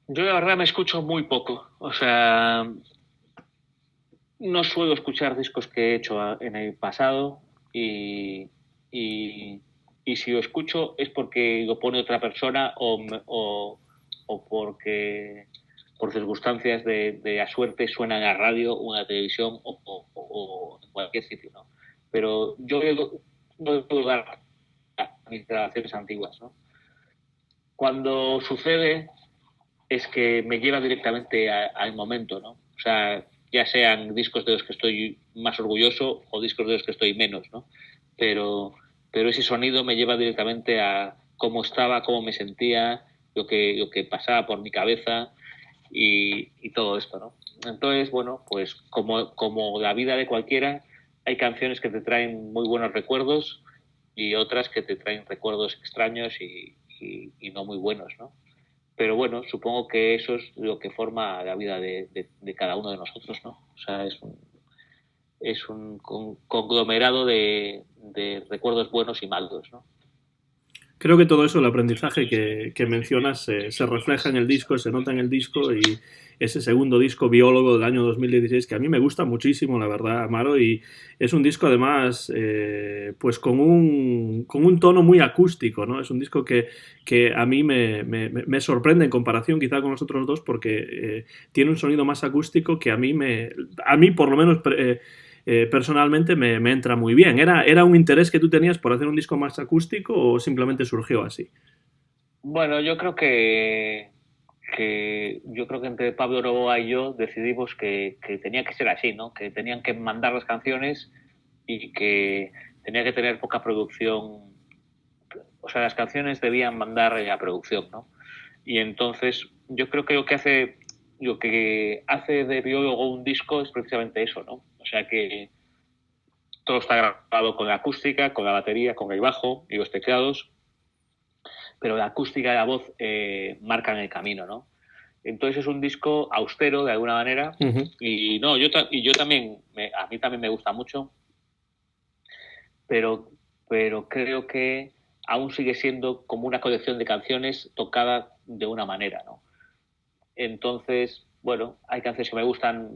Yo la verdad me escucho muy poco, o sea, no suelo escuchar discos que he hecho en el pasado, y si lo escucho es porque lo pone otra persona, o porque por circunstancias de la suerte suena en la radio o en la televisión, o en cualquier sitio, ¿no? Pero yo no puedo dar a mis grabaciones antiguas, ¿no? Cuando sucede es que me lleva directamente al momento, ¿no? O sea, ya sean discos de los que estoy más orgulloso o discos de los que estoy menos, ¿no? Pero ese sonido me lleva directamente a cómo estaba, cómo me sentía, lo que pasaba por mi cabeza, y todo esto, ¿no? Entonces, bueno, pues como la vida de cualquiera, hay canciones que te traen muy buenos recuerdos y otras que te traen recuerdos extraños y no muy buenos, ¿no? Pero bueno, supongo que eso es lo que forma la vida de cada uno de nosotros, ¿no? O sea, es un conglomerado de recuerdos buenos y malos, ¿no? Creo que todo eso, el aprendizaje que mencionas, se refleja en el disco, se nota en el disco, y ese segundo disco, Biólogo, del año 2016, que a mí me gusta muchísimo, la verdad, Amaro, y es un disco además pues con un tono muy acústico, ¿no? Es un disco que a mí me sorprende en comparación quizá con los otros dos, porque tiene un sonido más acústico que a mí por lo menos personalmente me entra muy bien. ¿Era un interés que tú tenías por hacer un disco más acústico o simplemente surgió así? Bueno, yo creo que entre Pablo Novoa y yo decidimos que tenía que ser así, ¿no? Que tenían que mandar las canciones y que tenía que tener poca producción. O sea, las canciones debían mandar a producción, ¿no? Y entonces yo creo que lo que hace de Biólogo un disco es precisamente eso, ¿no? O sea, que todo está grabado con la acústica, con la batería, con el bajo y los teclados, pero la acústica y la voz marcan el camino, ¿no? Entonces es un disco austero de alguna manera. Y no, yo también, a mí también me gusta mucho, pero creo que aún sigue siendo como una colección de canciones tocada de una manera, ¿no? Entonces, bueno, hay canciones que me gustan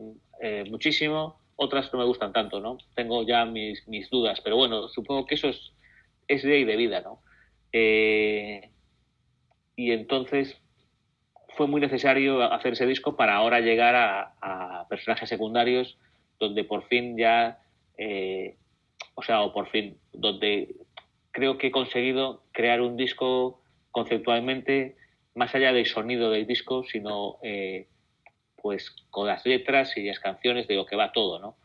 muchísimo, otras no me gustan tanto, ¿no? Tengo ya mis dudas, pero bueno, supongo que eso es de ahí de vida, ¿no? Y entonces fue muy necesario hacer ese disco para ahora llegar a personajes secundarios donde por fin ya, donde creo que he conseguido crear un disco conceptualmente más allá del sonido del disco, sino pues con las letras y las canciones de lo que va todo, ¿no?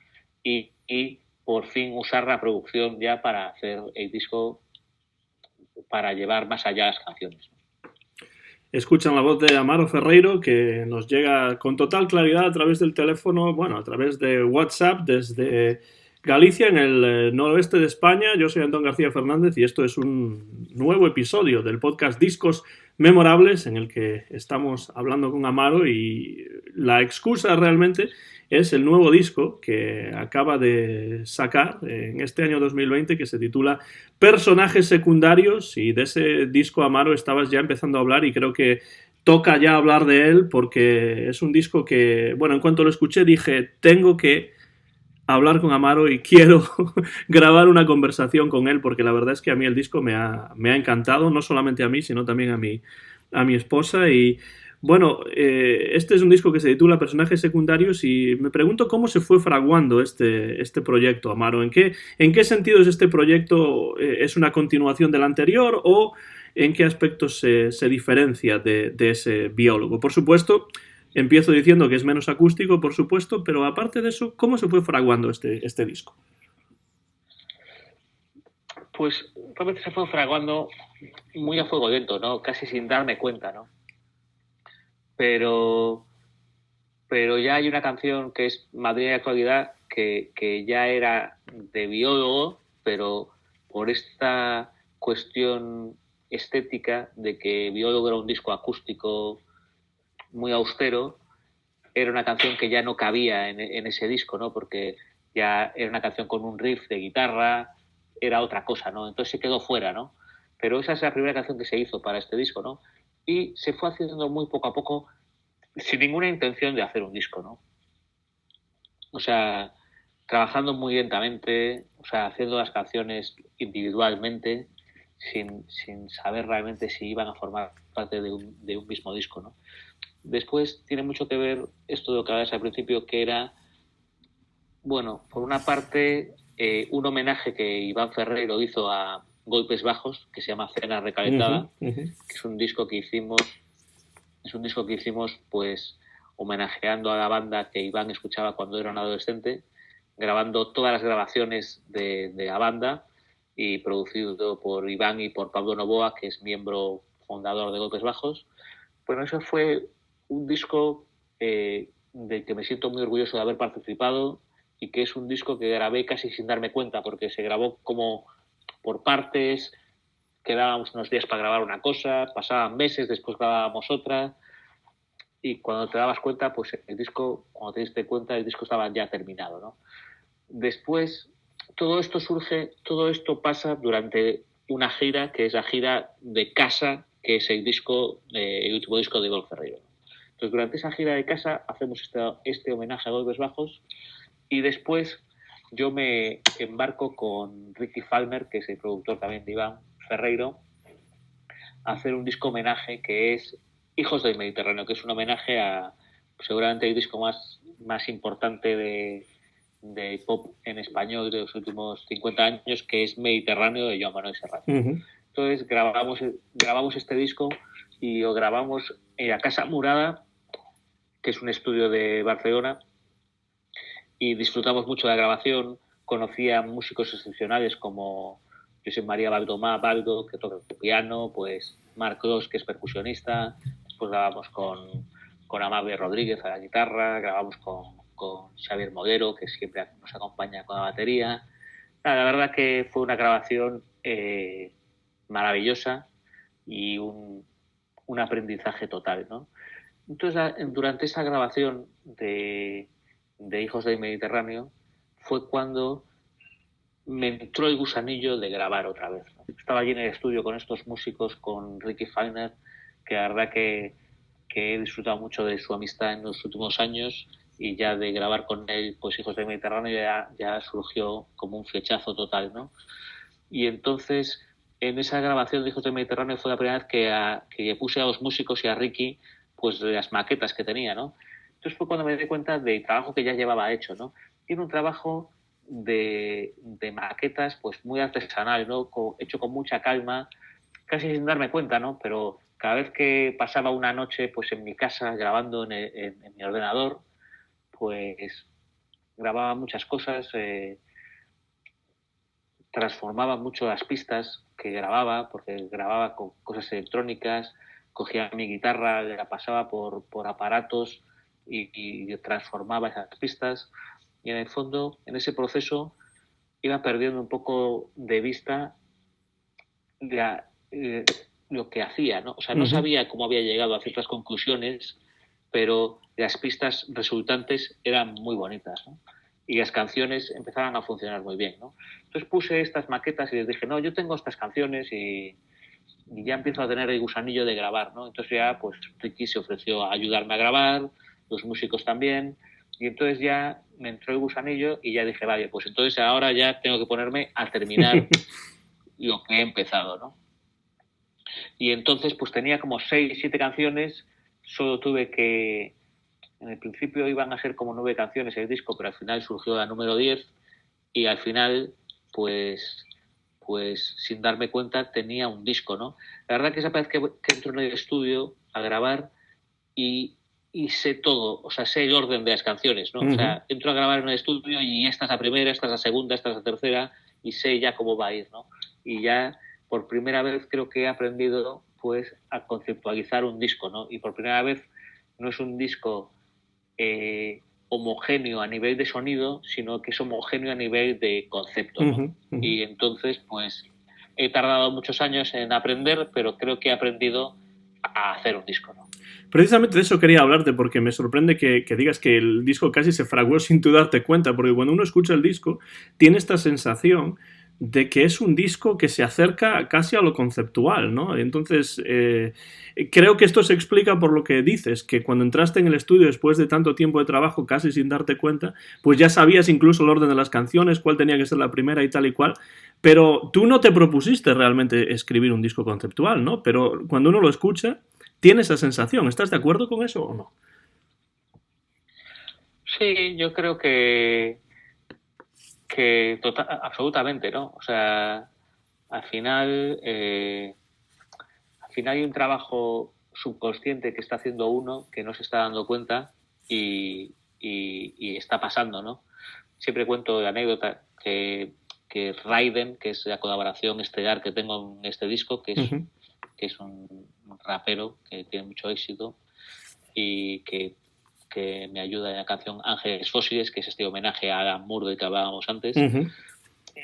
Y por fin usar la producción ya para hacer el disco, para llevar más allá las canciones. Escuchan la voz de Amaro Ferreiro, que nos llega con total claridad a través del teléfono, bueno, a través de WhatsApp desde Galicia, en el noroeste de España. Yo soy Antón García Fernández y esto es un nuevo episodio del podcast Discos Memorables, en el que estamos hablando con Amaro, y la excusa realmente es el nuevo disco que acaba de sacar en este año 2020, que se titula Personajes Secundarios, y de ese disco, Amaro, estabas ya empezando a hablar y creo que toca ya hablar de él porque es un disco que, bueno, en cuanto lo escuché dije, tengo que hablar con Amaro y quiero grabar una conversación con él, porque la verdad es que a mí el disco me ha encantado, no solamente a mí, sino también a mi esposa. Y bueno, este es un disco que se titula Personajes Secundarios y me pregunto cómo se fue fraguando este proyecto, Amaro. En qué sentido es este proyecto? ¿Es una continuación del anterior o en qué aspectos se diferencia de ese biólogo? Por supuesto, empiezo diciendo que es menos acústico, por supuesto, pero aparte de eso, ¿cómo se fue fraguando este disco? Pues realmente se fue fraguando muy a fuego lento, ¿no? Casi sin darme cuenta, ¿no? Pero ya hay una canción que es Madrid de actualidad que ya era de biólogo, pero por esta cuestión estética de que biólogo era un disco acústico muy austero, era una canción que ya no cabía en ese disco, ¿no? Porque ya era una canción con un riff de guitarra, era otra cosa, ¿no? Entonces se quedó fuera, ¿no? Pero esa es la primera canción que se hizo para este disco, ¿no? Y se fue haciendo muy poco a poco, sin ninguna intención de hacer un disco, ¿no? O sea, trabajando muy lentamente, o sea, haciendo las canciones individualmente, sin saber realmente si iban a formar parte de un mismo disco, ¿no? Después tiene mucho que ver esto de lo que hablabas al principio, que era, bueno, por una parte, un homenaje que Iván Ferreiro hizo a Golpes Bajos, que se llama Cena Recalentada, que es un disco que hicimos, pues homenajeando a la banda que Iván escuchaba cuando era un adolescente, grabando todas las grabaciones de la banda y producido por Iván y por Pablo Novoa, que es miembro fundador de Golpes Bajos. Bueno, eso fue un disco del que me siento muy orgulloso de haber participado y que es un disco que grabé casi sin darme cuenta, porque se grabó como por partes, quedábamos unos días para grabar una cosa, pasaban meses, después grabábamos otra, y cuando te dabas cuenta, pues el disco, cuando te diste cuenta, el disco estaba ya terminado, ¿no? Después, todo esto pasa durante una gira, que es la gira de Casa, que es el último disco de Iván Ferreiro. Entonces, durante esa gira de Casa hacemos este homenaje a Golpes Bajos, y después yo me embarco con Ricky Falmer, que es el productor también de Iván Ferreiro, a hacer un disco homenaje que es Hijos del Mediterráneo, que es un homenaje a seguramente el disco más importante de pop en español de los últimos 50 años, que es Mediterráneo, de Joan Manuel Serrat. Entonces grabamos este disco y lo grabamos en la Casa Murada, que es un estudio de Barcelona, y disfrutamos mucho de la grabación. Conocí a músicos excepcionales como Josep María Baldo, que toca el piano, pues Marc Clos, que es percusionista. Después grabamos con Amable Rodríguez a la guitarra, grabamos con Xavier Modero, que siempre nos acompaña con la batería. La verdad que fue una grabación maravillosa y un aprendizaje total, ¿no? Entonces, durante esa grabación de Hijos del Mediterráneo fue cuando me entró el gusanillo de grabar otra vez, ¿no? Estaba allí en el estudio con estos músicos, con Ricky Feiner, que la verdad que he disfrutado mucho de su amistad en los últimos años, y ya de grabar con él, pues Hijos del Mediterráneo ya surgió como un flechazo total, ¿no? Y entonces, en esa grabación de Hijos del Mediterráneo fue la primera vez que puse a los músicos y a Ricky, pues las maquetas que tenía, ¿no? Entonces fue cuando me di cuenta del trabajo que ya llevaba hecho, ¿no? Tiene un trabajo de maquetas pues muy artesanal, ¿no? Hecho con mucha calma, casi sin darme cuenta, ¿no? Pero cada vez que pasaba una noche pues en mi casa grabando en mi ordenador, pues grababa muchas cosas, transformaba mucho las pistas que grababa, porque grababa con cosas electrónicas, cogía mi guitarra, la pasaba por aparatos y transformaba esas pistas. Y en el fondo, en ese proceso, iba perdiendo un poco de vista la, lo que hacía, ¿no? O sea, no sabía cómo había llegado a ciertas conclusiones, pero las pistas resultantes eran muy bonitas, ¿no? Y las canciones empezaban a funcionar muy bien, ¿no? Entonces puse estas maquetas y les dije, no, yo tengo estas canciones y ya empiezo a tener el gusanillo de grabar, ¿no? Entonces ya, pues Ricky se ofreció a ayudarme a grabar, los músicos también, y entonces ya me entró el gusanillo y ya dije, vale, pues entonces ahora ya tengo que ponerme a terminar lo que he empezado, ¿no? Y entonces pues tenía como 6, 7 canciones, solo tuve que... En el principio iban a ser como 9 canciones el disco, pero al final surgió la número 10 y al final pues sin darme cuenta tenía un disco, ¿no? La verdad que esa vez que entro en el estudio a grabar y sé todo, o sea, sé el orden de las canciones, ¿no? O sea, entro a grabar en el estudio y esta es la primera, esta es la segunda, esta es la tercera y sé ya cómo va a ir, ¿no? Y ya por primera vez creo que he aprendido pues a conceptualizar un disco, ¿no? Y por primera vez no es un disco homogéneo a nivel de sonido, sino que es homogéneo a nivel de concepto, ¿no? Y entonces, pues, he tardado muchos años en aprender, pero creo que he aprendido a hacer un disco, ¿no? Precisamente de eso quería hablarte, porque me sorprende que digas que el disco casi se fraguó sin tú darte cuenta, porque cuando uno escucha el disco tiene esta sensación de que es un disco que se acerca casi a lo conceptual, ¿no? Entonces, creo que esto se explica por lo que dices, que cuando entraste en el estudio después de tanto tiempo de trabajo, casi sin darte cuenta, pues ya sabías incluso el orden de las canciones, cuál tenía que ser la primera y tal y cual, pero tú no te propusiste realmente escribir un disco conceptual, ¿no? Pero cuando uno lo escucha, tiene esa sensación. ¿Estás de acuerdo con eso o no? Sí, yo creo absolutamente, ¿no? O sea, al final hay un trabajo subconsciente que está haciendo uno que no se está dando cuenta y está pasando, ¿no? Siempre cuento la anécdota que Raiden, que es la colaboración estelar que tengo en este disco, que es un rapero que tiene mucho éxito y que me ayuda en la canción Ángeles Fósiles, que es este homenaje a Alan Moore del que hablábamos antes.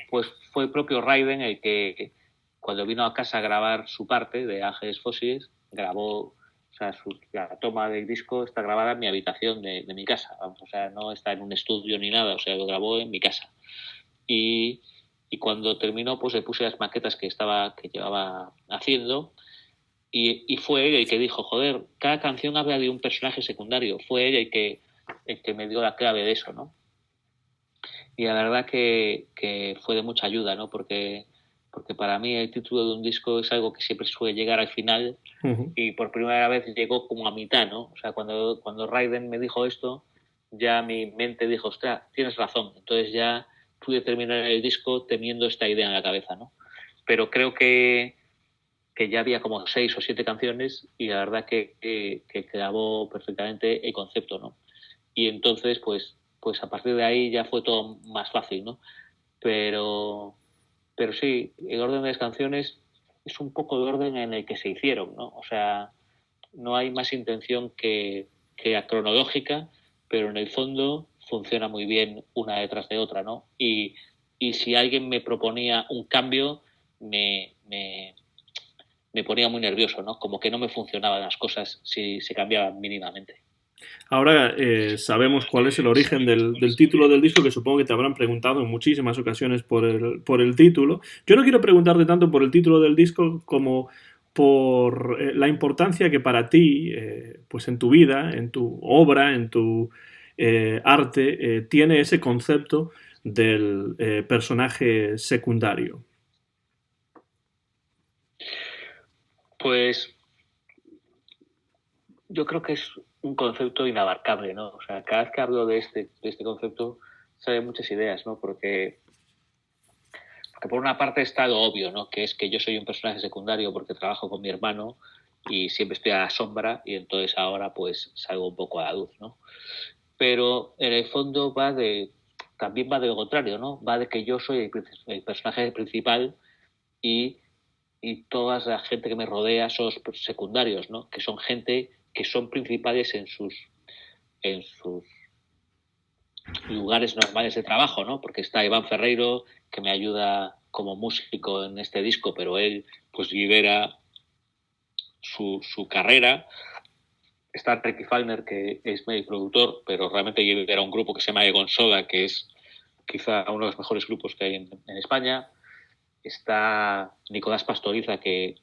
Pues fue el propio Raiden el que, cuando vino a casa a grabar su parte de Ángeles Fósiles, grabó, o sea, la toma del disco está grabada en mi habitación de mi casa, vamos, o sea, no está en un estudio ni nada, o sea, lo grabó en mi casa. Y cuando terminó, pues le puse las maquetas que llevaba haciendo y fue él el que dijo, joder, cada canción habla de un personaje secundario, fue él el que me dio la clave de eso, ¿no? Y la verdad que fue de mucha ayuda, ¿no? Porque para mí el título de un disco es algo que siempre suele llegar al final y por primera vez llegó como a mitad, ¿no? O sea, cuando Raiden me dijo esto, ya mi mente dijo, ostras, tienes razón. Entonces ya pude terminar el disco teniendo esta idea en la cabeza, ¿no? Pero creo que ya había como 6 o 7 canciones y la verdad que grabó perfectamente el concepto, ¿no? Y entonces, pues a partir de ahí ya fue todo más fácil, ¿no? Pero sí, el orden de las canciones es un poco el orden en el que se hicieron, ¿no? O sea, no hay más intención que la cronológica, pero en el fondo funciona muy bien una detrás de otra, ¿no? Y si alguien me proponía un cambio, me ponía muy nervioso, ¿no? Como que no me funcionaban las cosas si se cambiaban mínimamente. Ahora sabemos cuál es el origen del título del disco, que supongo que te habrán preguntado en muchísimas ocasiones por el título. Yo no quiero preguntarte tanto por el título del disco como por la importancia que para ti, pues en tu vida, en tu obra, en tu arte, tiene ese concepto del personaje secundario. Pues yo creo que es un concepto inabarcable, ¿no? O sea, cada vez que hablo de este concepto salen muchas ideas, ¿no? Porque por una parte está lo obvio, ¿no? Que es que yo soy un personaje secundario porque trabajo con mi hermano y siempre estoy a la sombra y entonces ahora pues salgo un poco a la luz, ¿no? Pero en el fondo también va de lo contrario, ¿no? Va de que yo soy el personaje principal y, y toda la gente que me rodea son los secundarios, ¿no? Que son gente que son principales en sus lugares normales de trabajo, ¿no? Porque está Iván Ferreiro, que me ayuda como músico en este disco, pero él pues lidera su carrera. Está Ricky Falner, que es mi productor, pero realmente lidera un grupo que se llama Egon Soda, que es quizá uno de los mejores grupos que hay en España. Está Nicolás Pastoriza, que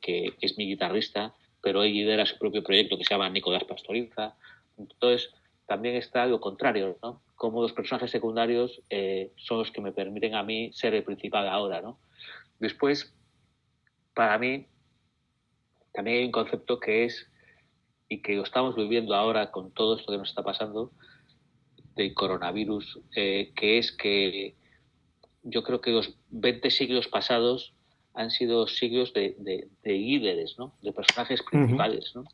es mi guitarrista, pero él lidera su propio proyecto que se llama Nicolás Pastoriza. Entonces, también está lo contrario, ¿no? Como los personajes secundarios son los que me permiten a mí ser el principal ahora, ¿no? Después, para mí, también hay un concepto que es, y que lo estamos viviendo ahora con todo esto que nos está pasando, del coronavirus, que es que yo creo que los 20 siglos pasados han sido siglos de líderes, ¿no? De personajes principales, ¿no?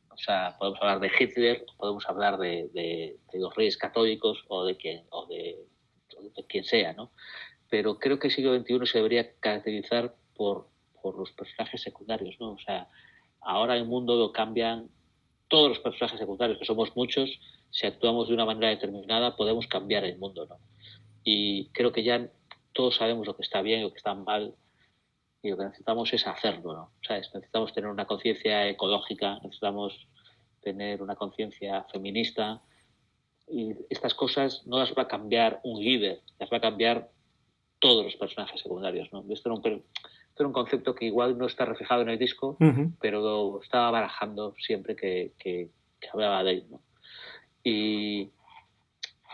O sea, podemos hablar de Hitler, podemos hablar de los reyes católicos o de quien sea, ¿no? Pero creo que el siglo XXI se debería caracterizar por los personajes secundarios, ¿no? O sea, ahora el mundo lo cambian todos los personajes secundarios, que somos muchos. Si actuamos de una manera determinada, podemos cambiar el mundo, ¿no? Y creo que ya todos sabemos lo que está bien y lo que está mal, y lo que necesitamos es hacerlo, ¿no? ¿Sabes? Necesitamos tener una conciencia ecológica, necesitamos tener una conciencia feminista, y estas cosas no las va a cambiar un líder, las va a cambiar todos los personajes secundarios, ¿no? Esto era un concepto que igual no está reflejado en el disco, pero lo estaba barajando siempre que hablaba de él, ¿no? Y,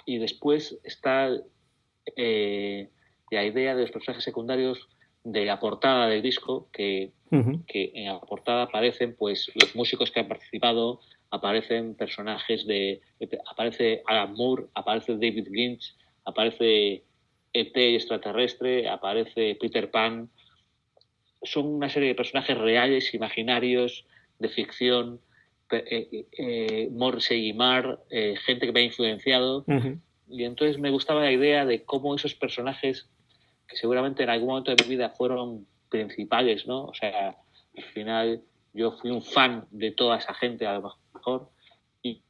y después está la idea de los personajes secundarios de la portada del disco, que en la portada aparecen pues los músicos que han participado, aparecen personajes aparece Alan Moore, aparece David Lynch, aparece ET extraterrestre, aparece Peter Pan. Son una serie de personajes reales, imaginarios, de ficción, Morrissey y Marr, gente que me ha influenciado. Y entonces me gustaba la idea de cómo esos personajes, que seguramente en algún momento de mi vida fueron principales, ¿no? O sea, al final yo fui un fan de toda esa gente, a lo mejor, y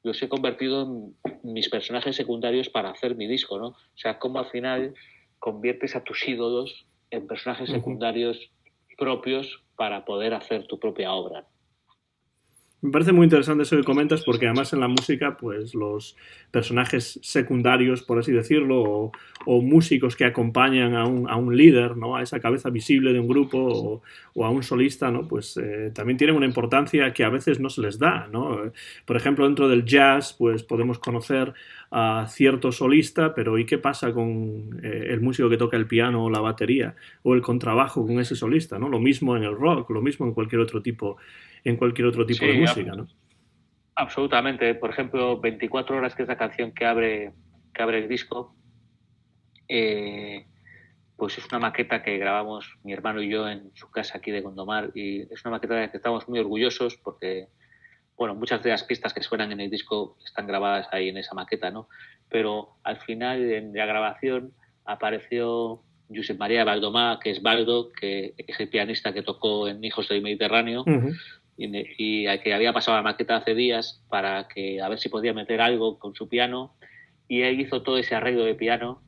los he convertido en mis personajes secundarios para hacer mi disco, ¿no? O sea, cómo al final conviertes a tus ídolos en personajes secundarios propios para poder hacer tu propia obra. Me parece muy interesante eso que comentas porque además en la música pues los personajes secundarios, por así decirlo, o músicos que acompañan a un líder, ¿no? A esa cabeza visible de un grupo o a un solista, ¿no? Pues también tienen una importancia que a veces no se les da, ¿no? Por ejemplo, dentro del jazz pues podemos conocer a cierto solista, pero ¿y qué pasa con el músico que toca el piano o la batería o el contrabajo con ese solista, ¿no? Lo mismo en el rock, lo mismo en cualquier otro tipo de Sí, música, ¿no? absolutamente. Por ejemplo, 24 horas, que es la canción que abre el disco, pues es una maqueta que grabamos mi hermano y yo en su casa aquí de Gondomar, y es una maqueta de la que estamos muy orgullosos porque, bueno, muchas de las pistas que suenan en el disco están grabadas ahí en esa maqueta, ¿no? Pero al final, en la grabación, apareció Josep María Baldomá, que es Baldo, que es el pianista que tocó en Hijos del Mediterráneo, y al que había pasado la maqueta hace días para que a ver si podía meter algo con su piano, y él hizo todo ese arreglo de piano,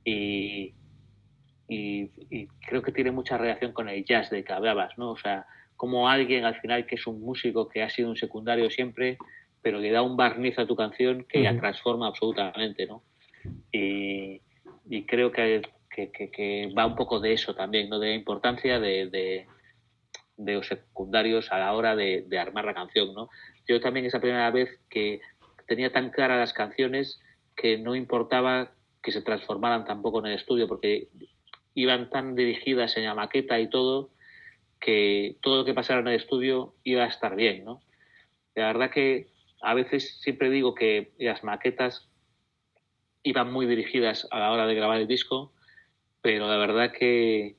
y, y creo que tiene mucha relación con el jazz de que hablabas, ¿no? O sea, como alguien al final que es un músico que ha sido un secundario siempre, pero le da un barniz a tu canción que la Uh-huh. transforma absolutamente, ¿no? Y creo que va un poco de eso también, ¿no? De la importancia de los secundarios a la hora de armar la canción, ¿no? Yo también esa primera vez que tenía tan claras las canciones que no importaba que se transformaran tampoco en el estudio, porque iban tan dirigidas en la maqueta y todo, que todo lo que pasara en el estudio iba a estar bien, ¿no? La verdad que a veces siempre digo que las maquetas iban muy dirigidas a la hora de grabar el disco, pero la verdad que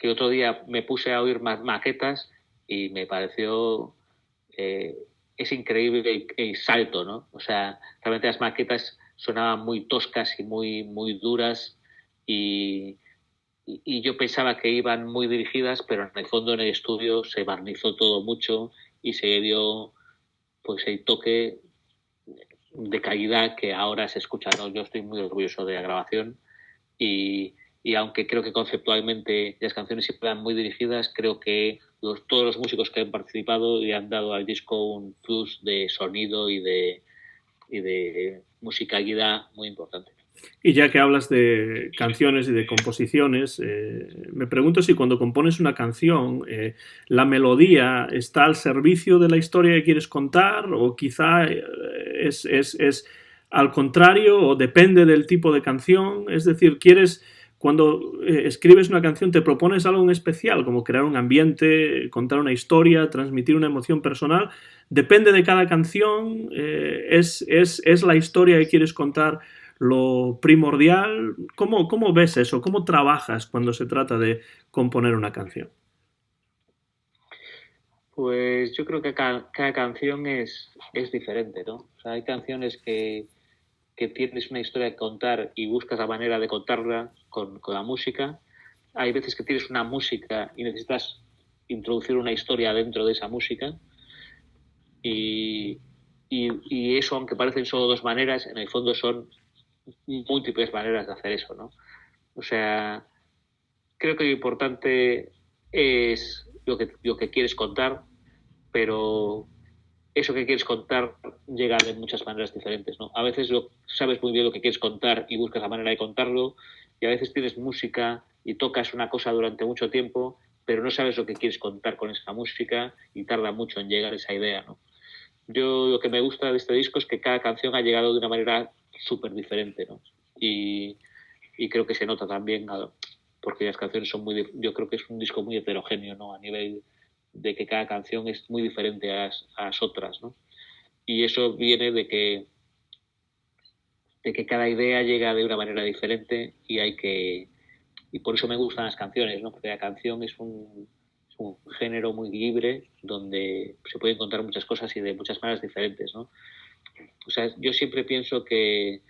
otro día me puse a oír más maquetas y me pareció es increíble el salto, ¿no? O sea, realmente las maquetas sonaban muy toscas y muy duras y yo pensaba que iban muy dirigidas, pero en el fondo en el estudio se barnizó todo mucho y se dio pues el toque de calidad que ahora se escucha, ¿no? Yo estoy muy orgulloso de la grabación y aunque creo que conceptualmente las canciones siempre van muy dirigidas, creo que todos los músicos que han participado le han dado al disco un plus de sonido y de musicalidad muy importante. Y ya que hablas de canciones y de composiciones, me pregunto si cuando compones una canción, la melodía está al servicio de la historia que quieres contar o quizá es al contrario o depende del tipo de canción. Es decir, cuando escribes una canción, te propones algo en especial, como crear un ambiente, contar una historia, transmitir una emoción personal. Depende de cada canción, es la historia que quieres contar lo primordial. ¿Cómo ves eso? ¿Cómo trabajas cuando se trata de componer una canción? Pues yo creo que cada canción es diferente, ¿no? O sea, hay canciones que tienes una historia que contar y buscas la manera de contarla con la música. Hay veces que tienes una música y necesitas introducir una historia dentro de esa música y eso, aunque parecen solo dos maneras, en el fondo son múltiples maneras de hacer eso, ¿no? O sea, creo que lo importante es lo que quieres contar, pero eso que quieres contar llega de muchas maneras diferentes, ¿no? A veces sabes muy bien lo que quieres contar y buscas la manera de contarlo, y a veces tienes música y tocas una cosa durante mucho tiempo, pero no sabes lo que quieres contar con esa música y tarda mucho en llegar esa idea, ¿no? Yo lo que me gusta de este disco es que cada canción ha llegado de una manera súper diferente, ¿no? Y creo que se nota también, porque las canciones son yo creo que es un disco muy heterogéneo, ¿no? A nivel de que cada canción es muy diferente a las otras, ¿no? Y eso viene de que cada idea llega de una manera diferente y por eso me gustan las canciones, ¿no? Porque la canción es un género muy libre donde se pueden contar muchas cosas y de muchas maneras diferentes, ¿no? O sea, yo siempre pienso que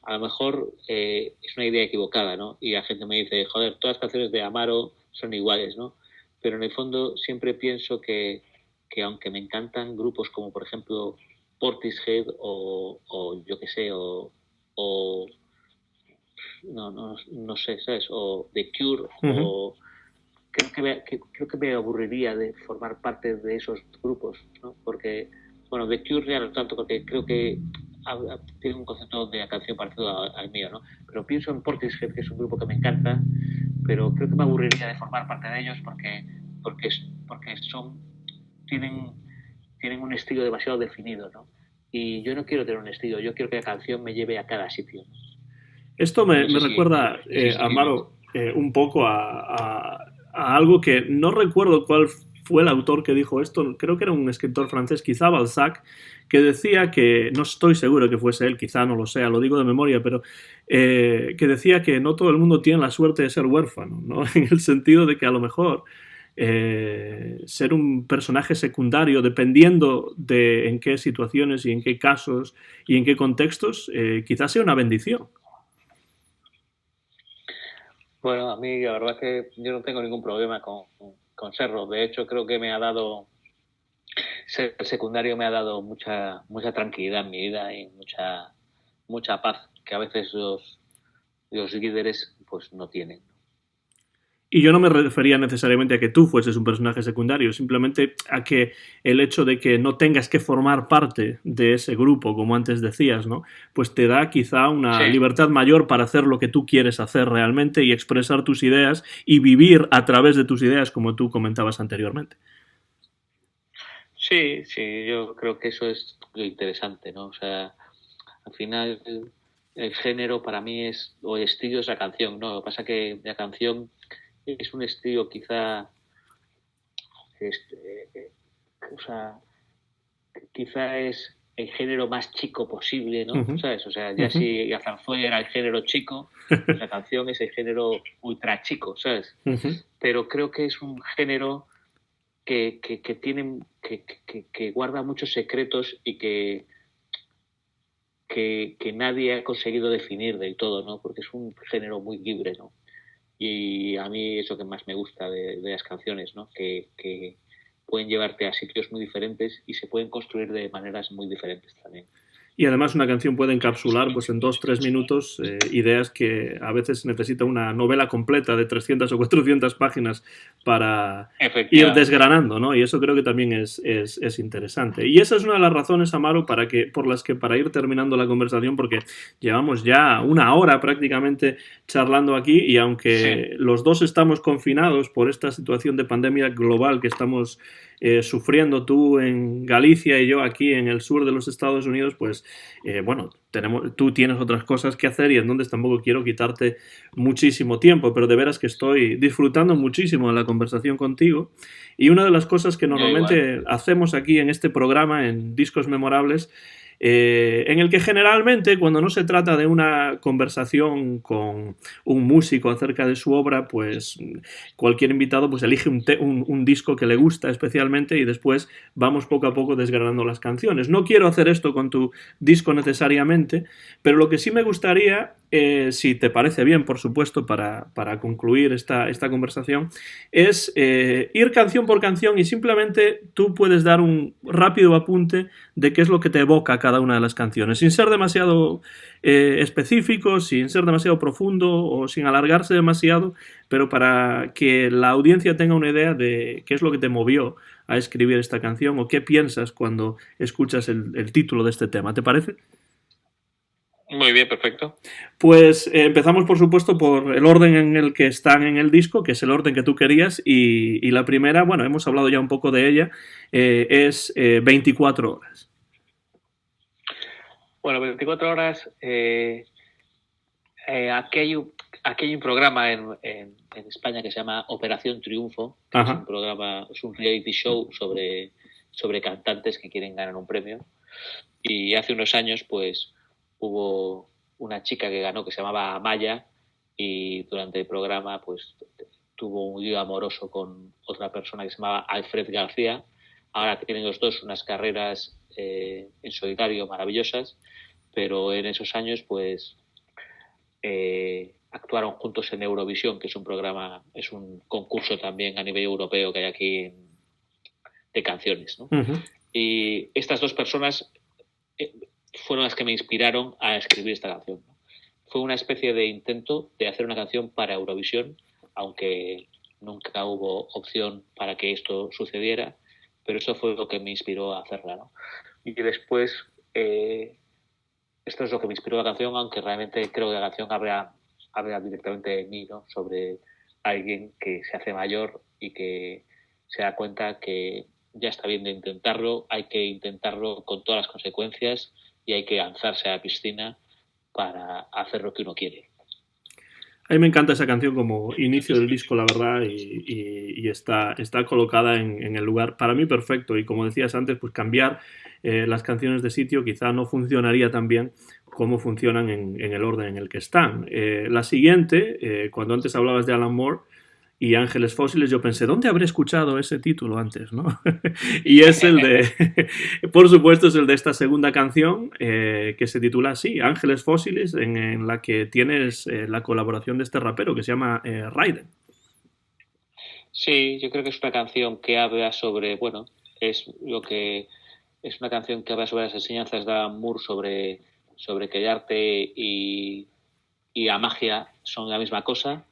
a lo mejor es una idea equivocada, ¿no? Y la gente me dice, joder, todas las canciones de Amaro son iguales, ¿no? Pero en el fondo siempre pienso que aunque me encantan grupos como, por ejemplo, Portishead o yo qué sé, o no sé, ¿sabes? O The Cure, Uh-huh. o creo que me aburriría de formar parte de esos grupos, ¿no? Porque, bueno, The Cure ya no tanto, porque creo que tiene un concepto de la canción parecido al mío, ¿no? Pero pienso en Portishead, que es un grupo que me encanta, pero creo que me aburriría de formar parte de ellos porque tienen, tienen un estilo demasiado definido, ¿no? Y yo no quiero tener un estilo, yo quiero que la canción me lleve a cada sitio. Esto No me sé recuerda, no sé si Amaro, un poco a algo que no recuerdo cuál fue el autor que dijo esto, creo que era un escritor francés, quizá Balzac, que decía que, no estoy seguro que fuese él, quizá no lo sea, lo digo de memoria, pero que decía que no todo el mundo tiene la suerte de ser huérfano, ¿no? En el sentido de que a lo mejor ser un personaje secundario, dependiendo de en qué situaciones y en qué casos y en qué contextos, quizás sea una bendición. Bueno, a mí la verdad es que yo no tengo ningún problema con serlo. De hecho, creo que ser secundario me ha dado mucha tranquilidad en mi vida y mucha paz que a veces los líderes pues no tienen. Y yo no me refería necesariamente a que tú fueses un personaje secundario, simplemente a que el hecho de que no tengas que formar parte de ese grupo, como antes decías, ¿no? Pues te da quizá una Sí, libertad mayor para hacer lo que tú quieres hacer realmente y expresar tus ideas y vivir a través de tus ideas, como tú comentabas anteriormente. sí, sí, yo creo que eso es lo interesante, ¿no? O sea, al final el género para mí es, o el estilo es la canción, ¿no? Lo que pasa es que la canción es un estilo quizá, o sea, quizá es el género más chico posible, Uh ¿no? -huh. ¿Sabes? O sea, Uh ya -huh. si la zarzuela era el género chico, pues la canción es el género ultra chico, ¿sabes? Uh -huh. Pero creo que es un género que tiene, que guarda muchos secretos y que nadie ha conseguido definir del todo, ¿no? Porque es un género muy libre, ¿no? Y a mí es lo que más me gusta de las canciones, ¿no? Que pueden llevarte a sitios muy diferentes y se pueden construir de maneras muy diferentes también. Y además una canción puede encapsular pues, en 2 o 3 minutos ideas que a veces necesita una novela completa de 300 o 400 páginas para ir Efectivamente. desgranando, ¿no? Y eso creo que también es interesante. Y esa es una de las razones, Amaro, por las que para ir terminando la conversación, porque llevamos ya una hora prácticamente charlando aquí y Sí, aunque los dos estamos confinados por esta situación de pandemia global que estamos sufriendo, tú en Galicia y yo aquí en el sur de los Estados Unidos, pues bueno, tú tienes otras cosas que hacer y entonces tampoco quiero quitarte muchísimo tiempo, pero de veras que estoy disfrutando muchísimo de la conversación contigo. Y una de las cosas que yo igual. normalmente hacemos aquí en este programa, en Discos Memorables, en el que generalmente cuando no se trata de una conversación con un músico acerca de su obra, pues cualquier invitado pues elige un disco que le gusta especialmente y después vamos poco a poco desgranando las canciones. No quiero hacer esto con tu disco necesariamente, pero lo que sí me gustaría, si te parece bien, por supuesto, para concluir esta conversación, es ir canción por canción y simplemente tú puedes dar un rápido apunte de qué es lo que te evoca cada una de las canciones, sin ser demasiado específico, sin ser demasiado profundo o sin alargarse demasiado, pero para que la audiencia tenga una idea de qué es lo que te movió a escribir esta canción o qué piensas cuando escuchas el título de este tema. ¿Te parece? Muy bien, perfecto. Pues empezamos, por supuesto, por el orden en el que están en el disco, que es el orden que tú querías, y la primera, bueno, hemos hablado ya un poco de ella, es 24 horas. Bueno, 24 horas. Aquí, aquí hay un programa en España que se llama Operación Triunfo, que es un Ajá. programa, es un reality show sobre cantantes que quieren ganar un premio. Y hace unos años, pues, hubo una chica que ganó que se llamaba Amaya y durante el programa, pues, tuvo un lío amoroso con otra persona que se llamaba Alfred García. Ahora tienen los dos unas carreras en solitario maravillosas, pero en esos años, pues, actuaron juntos en Eurovisión, que es un programa, es un concurso también a nivel europeo que hay aquí de canciones, ¿no? Uh-huh. Y estas dos personas fueron las que me inspiraron a escribir esta canción, ¿no? Fue una especie de intento de hacer una canción para Eurovisión, aunque nunca hubo opción para que esto sucediera, pero eso fue lo que me inspiró a hacerla, ¿no? Y después, esto es lo que me inspiró la canción, aunque realmente creo que la canción habla directamente de mí, ¿no? Sobre alguien que se hace mayor y que se da cuenta que ya está bien de intentarlo, hay que intentarlo con todas las consecuencias y hay que lanzarse a la piscina para hacer lo que uno quiere. A mí me encanta esa canción como inicio del disco, la verdad, y está colocada en el lugar para mí perfecto. Y como decías antes, pues cambiar las canciones de sitio quizá no funcionaría tan bien como funcionan en el orden en el que están. La siguiente, cuando antes hablabas de Alan Moore y Ángeles Fósiles, yo pensé, ¿dónde habré escuchado ese título antes? ¿No? Y es el de, por supuesto, es el de esta segunda canción que se titula así, Ángeles Fósiles, en la que tienes la colaboración de este rapero que se llama Raiden. Sí, yo creo que es una canción que habla sobre, bueno, es una canción que habla sobre las enseñanzas de Alan Moore sobre que el arte y la magia son la misma cosa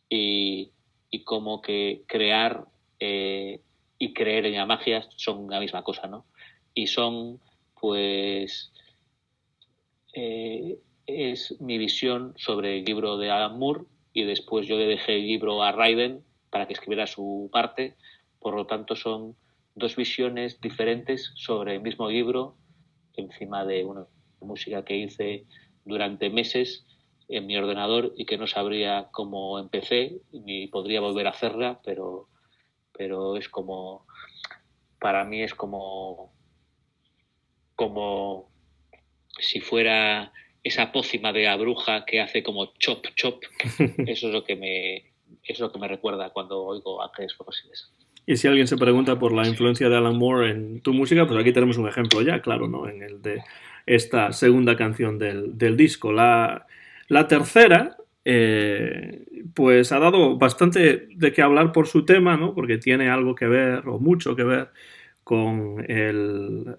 y y como que crear y creer en la magia son la misma cosa, ¿no? Y son, pues, es mi visión sobre el libro de Alan Moore, y después yo le dejé el libro a Raiden para que escribiera su parte. Por lo tanto, son dos visiones diferentes sobre el mismo libro, encima de una música que hice durante meses en mi ordenador y que no sabría cómo empecé ni podría volver a hacerla, pero es como, para mí es como si fuera esa pócima de la bruja que hace como chop chop. Eso es lo que me recuerda cuando oigo Ángeles Fósiles. Y si alguien se pregunta por la influencia de Alan Moore en tu música, pues aquí tenemos un ejemplo ya, claro, ¿no? En el de esta segunda canción del disco. La tercera, pues ha dado bastante de qué hablar por su tema, ¿no? Porque tiene algo que ver, o mucho que ver, con el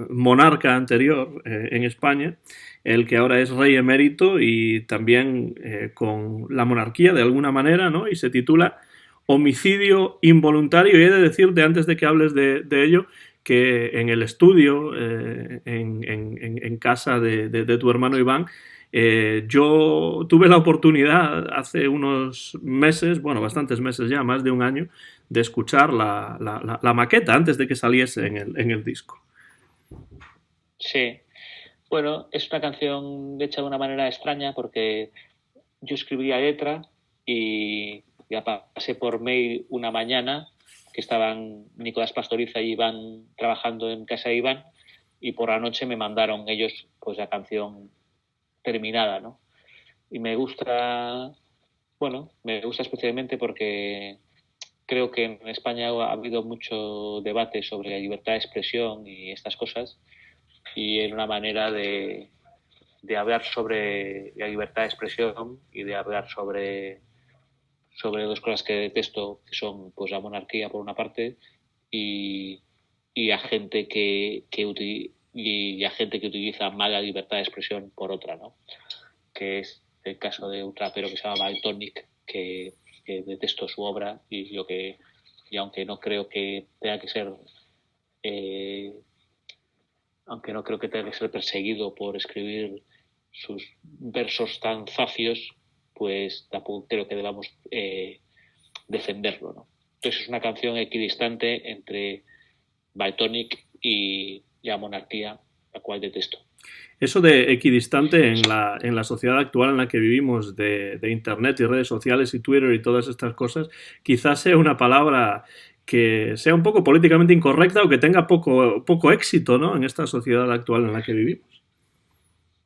monarca anterior en España, el que ahora es rey emérito, y también con la monarquía de alguna manera, ¿no? Y se titula Homicidio involuntario. Y he de decirte, antes de que hables de ello, que en el estudio, en casa de tu hermano Iván, yo tuve la oportunidad hace unos meses, bueno, bastantes meses ya, más de un año, de escuchar la maqueta antes de que saliese en el disco. Sí, bueno, es una canción hecha de una manera extraña porque yo escribí la letra y ya pasé por mail una mañana que estaban Nicolás Pastoriza y Iván trabajando en casa de Iván, y por la noche me mandaron ellos pues la canción terminada, ¿no? Y me gusta especialmente porque creo que en España ha habido mucho debate sobre la libertad de expresión y estas cosas, y es una manera de hablar sobre la libertad de expresión y de hablar sobre dos cosas que detesto, que son pues la monarquía por una parte y a gente que utiliza mal la libertad de expresión por otra, ¿no? Que es el caso de un rapero que se llama Valtonyc, que detesto su obra y aunque no creo que tenga que ser perseguido por escribir sus versos tan zafios, pues tampoco creo que debamos defenderlo, ¿no? Entonces es una canción equidistante entre Valtonyc y la monarquía, la cual detesto. Eso de equidistante en la sociedad actual en la que vivimos, de Internet y redes sociales y Twitter y todas estas cosas, quizás sea una palabra que sea un poco políticamente incorrecta o que tenga poco éxito, ¿no? En esta sociedad actual en la que vivimos.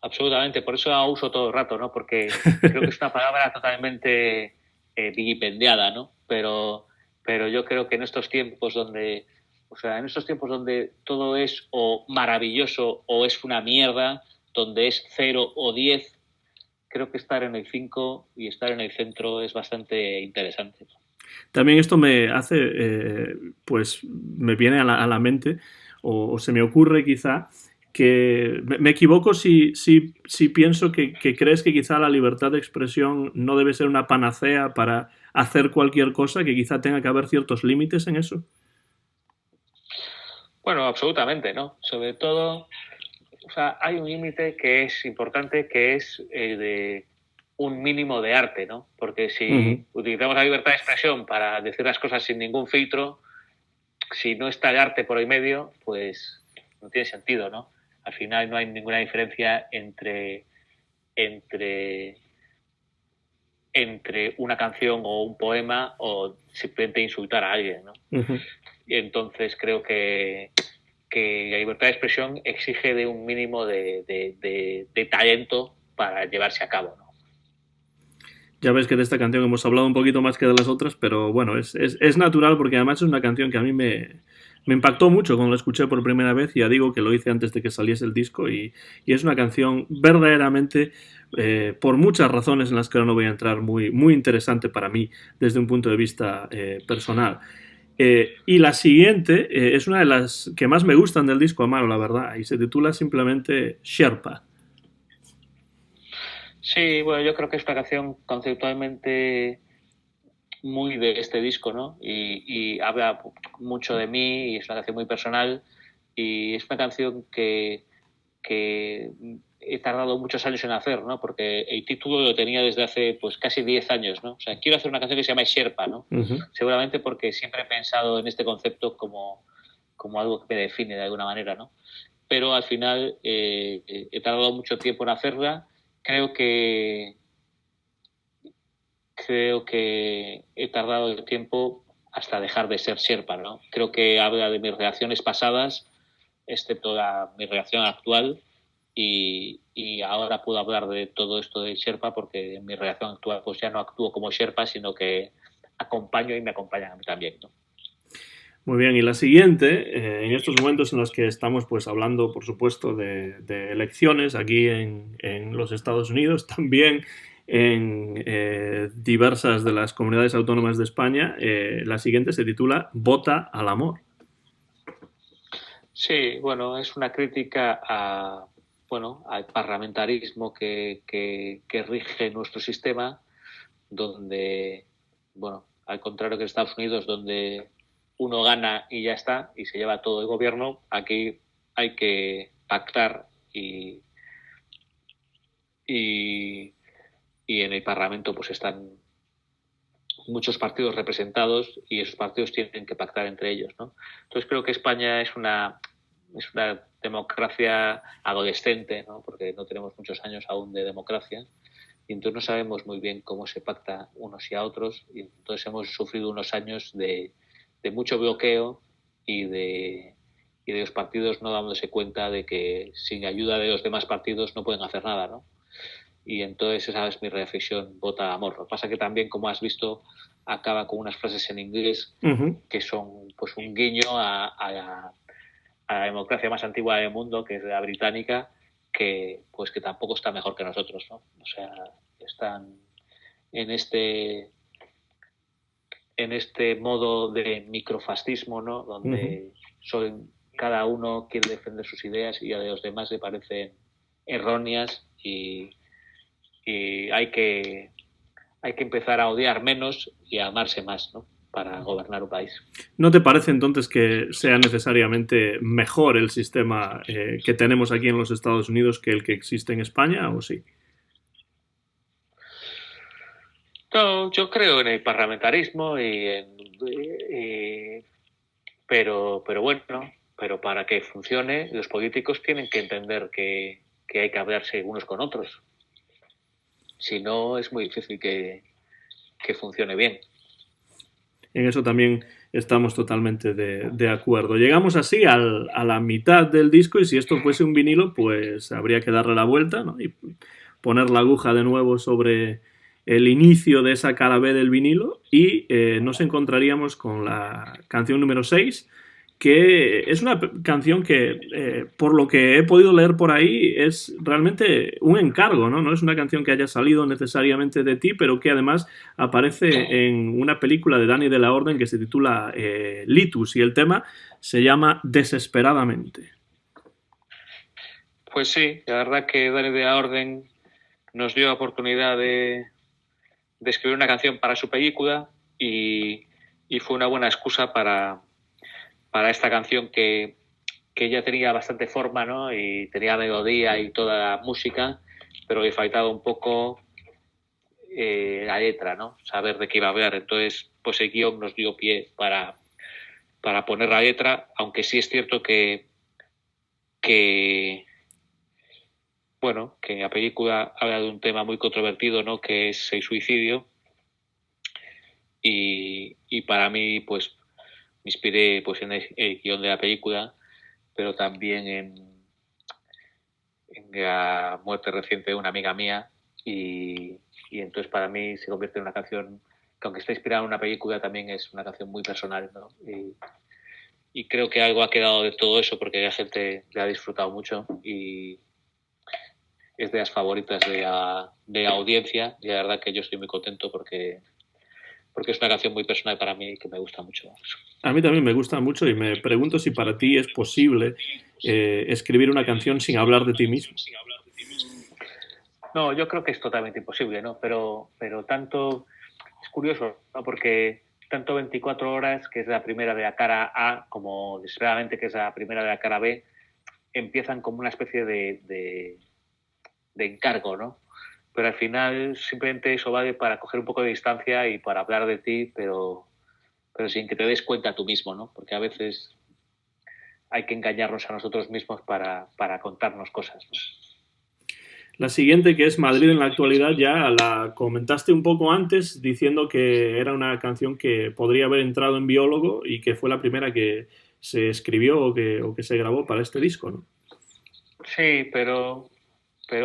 Absolutamente, por eso la uso todo el rato, ¿no? Porque creo que es una palabra totalmente vilipendiada, ¿no? Pero yo creo que en estos tiempos donde todo es o maravilloso o es una mierda, donde es 0 o 10, creo que estar en el 5 y estar en el centro es bastante interesante. También esto me hace, pues me viene a la mente, o se me ocurre quizá, que me equivoco si pienso que crees que quizá la libertad de expresión no debe ser una panacea para hacer cualquier cosa, que quizá tenga que haber ciertos límites en eso. Bueno, absolutamente, ¿no? Sobre todo, hay un límite que es importante, que es el de un mínimo de arte, ¿no? Porque si utilizamos la libertad de expresión para decir las cosas sin ningún filtro, si no está el arte por el medio, pues no tiene sentido, ¿no? Al final no hay ninguna diferencia entre una canción o un poema o simplemente insultar a alguien, ¿no? Y entonces creo que la libertad de expresión exige de un mínimo de talento para llevarse a cabo, ¿no? Ya ves que de esta canción hemos hablado un poquito más que de las otras, pero bueno, es natural porque además es una canción que a mí me impactó mucho cuando la escuché por primera vez. Y ya digo que lo hice antes de que saliese el disco, y es una canción verdaderamente, por muchas razones en las que ahora no voy a entrar, muy, muy interesante para mí desde un punto de vista personal. Y la siguiente es una de las que más me gustan del disco, Amaro, la verdad, y se titula simplemente Sherpa. Sí, bueno, yo creo que es una canción conceptualmente muy de este disco, ¿no? Y habla mucho de mí y es una canción muy personal y es una canción que he tardado muchos años en hacer, ¿no? Porque el título lo tenía desde hace pues casi 10 años, ¿no? O sea, quiero hacer una canción que se llama Sherpa, ¿no? Uh-huh. Seguramente porque siempre he pensado en este concepto como algo que me define de alguna manera, ¿no? Pero al final he tardado mucho tiempo en hacerla. Creo que he tardado el tiempo hasta dejar de ser Sherpa, ¿no? Creo que habla de mis reacciones pasadas, excepto mi reacción actual, y ahora puedo hablar de todo esto de Sherpa porque en mi reacción actual pues ya no actúo como Sherpa, sino que acompaño y me acompañan a mí también, ¿no? Muy bien, y la siguiente, en estos momentos en los que estamos pues hablando, por supuesto, de elecciones aquí en los Estados Unidos, también en diversas de las comunidades autónomas de España, la siguiente se titula Vota al amor. Sí, bueno, es una crítica al parlamentarismo que rige nuestro sistema, donde, bueno, al contrario que en Estados Unidos, donde uno gana y ya está, y se lleva todo el gobierno, aquí hay que pactar y en el Parlamento pues están muchos partidos representados y esos partidos tienen que pactar entre ellos, ¿no? Entonces creo que España es una democracia adolescente, ¿no? Porque no tenemos muchos años aún de democracia y entonces no sabemos muy bien cómo se pacta unos y a otros y entonces hemos sufrido unos años de mucho bloqueo y de los partidos no dándose cuenta de que sin ayuda de los demás partidos no pueden hacer nada, ¿no? Y entonces esa es mi reflexión, vota amor. Lo que pasa que también, como has visto, acaba con unas frases en inglés Uh-huh. que son pues un guiño a la democracia más antigua del mundo, que es la británica, que tampoco está mejor que nosotros, ¿no? O sea, están en este modo de microfascismo, ¿no? Donde cada uno quiere defender sus ideas y a los demás le parecen erróneas y hay que empezar a odiar menos y a amarse más, ¿no? Para gobernar un país. ¿No te parece entonces que sea necesariamente mejor el sistema que tenemos aquí en los Estados Unidos que el que existe en España, o sí? No, yo creo en el parlamentarismo pero bueno, pero para que funcione los políticos tienen que entender que hay que hablarse unos con otros. Si no, es muy difícil que funcione bien. En eso también estamos totalmente de acuerdo. Llegamos así a la mitad del disco y si esto fuese un vinilo, pues habría que darle la vuelta, ¿no? Y poner la aguja de nuevo sobre el inicio de esa cara B del vinilo y nos encontraríamos con la canción número 6, que es una canción que, por lo que he podido leer por ahí, es realmente un encargo, ¿no? No es una canción que haya salido necesariamente de ti, pero que además aparece en una película de Dani de la Orden que se titula Litus, y el tema se llama Desesperadamente. Pues sí, la verdad que Dani de la Orden nos dio la oportunidad de escribir una canción para su película y fue una buena excusa para esta canción que ya tenía bastante forma, ¿no? Y tenía melodía y toda la música, pero le faltaba un poco la letra, ¿no? Saber de qué iba a hablar. Entonces, pues el guión nos dio pie para poner la letra, aunque sí es cierto que la película habla de un tema muy controvertido, ¿no? Que es el suicidio. Y para mí, pues, me inspiré pues, en el guión de la película, pero también en la muerte reciente de una amiga mía y entonces para mí se convierte en una canción que aunque está inspirada en una película también es una canción muy personal, ¿no? Y creo que algo ha quedado de todo eso porque la gente le ha disfrutado mucho y es de las favoritas de la audiencia y la verdad que yo estoy muy contento porque es una canción muy personal para mí y que me gusta mucho. A mí también me gusta mucho y me pregunto si para ti es posible escribir una canción sin hablar de ti mismo. No, yo creo que es totalmente imposible, ¿no? Pero tanto es curioso, ¿no? Porque tanto 24 horas, que es la primera de la cara A, como Desesperadamente, que es la primera de la cara B, empiezan como una especie de encargo, ¿no? Pero al final simplemente eso vale para coger un poco de distancia y para hablar de ti, pero sin que te des cuenta tú mismo, ¿no? Porque a veces hay que engañarnos a nosotros mismos para contarnos cosas, ¿no? La siguiente, que es Madrid en la actualidad, ya la comentaste un poco antes diciendo que era una canción que podría haber entrado en Biólogo y que fue la primera que se escribió o que se grabó para este disco, ¿no? Sí, pero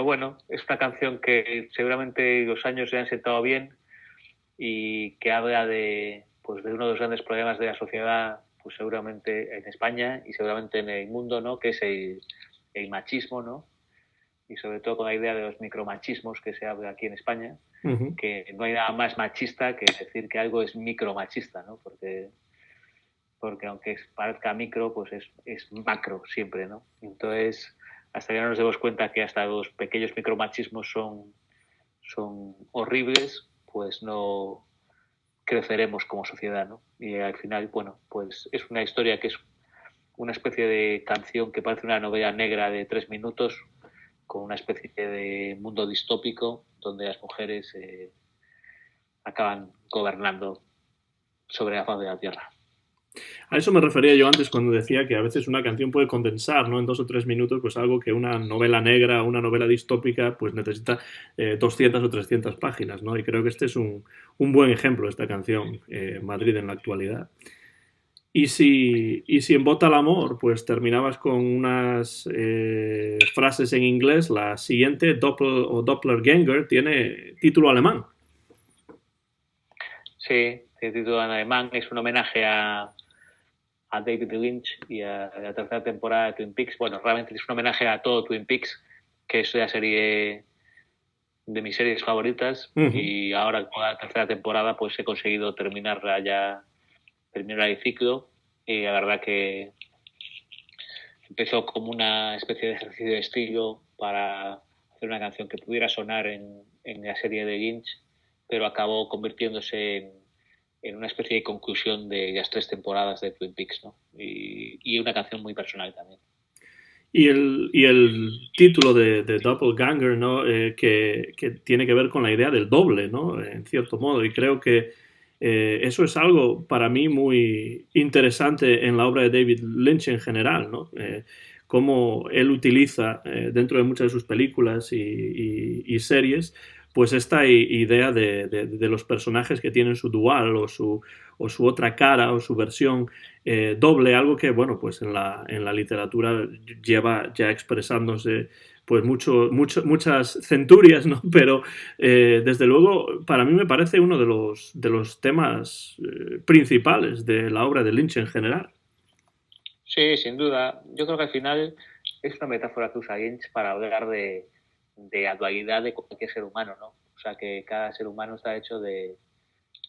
bueno, es una canción que seguramente los años le han sentado bien y que habla pues de uno de los grandes problemas de la sociedad, pues seguramente en España y seguramente en el mundo, ¿no? Que es el machismo, ¿no? Y sobre todo con la idea de los micromachismos que se habla aquí en España, Uh-huh. que no hay nada más machista que decir que algo es micromachista, ¿no? Porque aunque parezca micro, pues es macro siempre, ¿no? Entonces, hasta que no nos demos cuenta que hasta los pequeños micromachismos son horribles, pues no creceremos como sociedad, ¿no? Y al final, bueno, pues es una historia que es una especie de canción que parece una novela negra de 3 minutos, con una especie de mundo distópico donde las mujeres acaban gobernando sobre la faz de la tierra. A eso me refería yo antes cuando decía que a veces una canción puede condensar, ¿no? En 2 o 3 minutos, pues algo que una novela negra, una novela distópica, pues necesita 200 o 300 páginas, ¿no? Y creo que este es un buen ejemplo, esta canción, Madrid en la actualidad. Y si en Bota el Amor, pues terminabas con unas frases en inglés, la siguiente, Doppelganger, tiene título alemán. Sí, el título en alemán es un homenaje a David Lynch y a la tercera temporada de Twin Peaks. Bueno, realmente es un homenaje a todo Twin Peaks, que es la serie de mis series favoritas, Uh-huh. y ahora con la tercera temporada pues he conseguido terminar el ciclo, y la verdad que empezó como una especie de ejercicio de estilo para hacer una canción que pudiera sonar en la serie de Lynch, pero acabó convirtiéndose en una especie de conclusión de las 3 temporadas de Twin Peaks, ¿no? Y una canción muy personal también. Y el título de Doppelganger, ¿no? Que tiene que ver con la idea del doble, ¿no? En cierto modo. Y creo que eso es algo para mí muy interesante en la obra de David Lynch en general, ¿no? Cómo él utiliza dentro de muchas de sus películas y series, pues esta idea de los personajes que tienen su dual o su otra cara o su versión doble, algo que, bueno, pues en la literatura lleva ya expresándose pues muchas centurias, ¿no? Pero desde luego para mí me parece uno de los temas principales de la obra de Lynch en general. Sí, sin duda. Yo creo que al final es una metáfora que usa Lynch para hablar de la dualidad de cualquier ser humano, ¿no? O sea, que cada ser humano está hecho de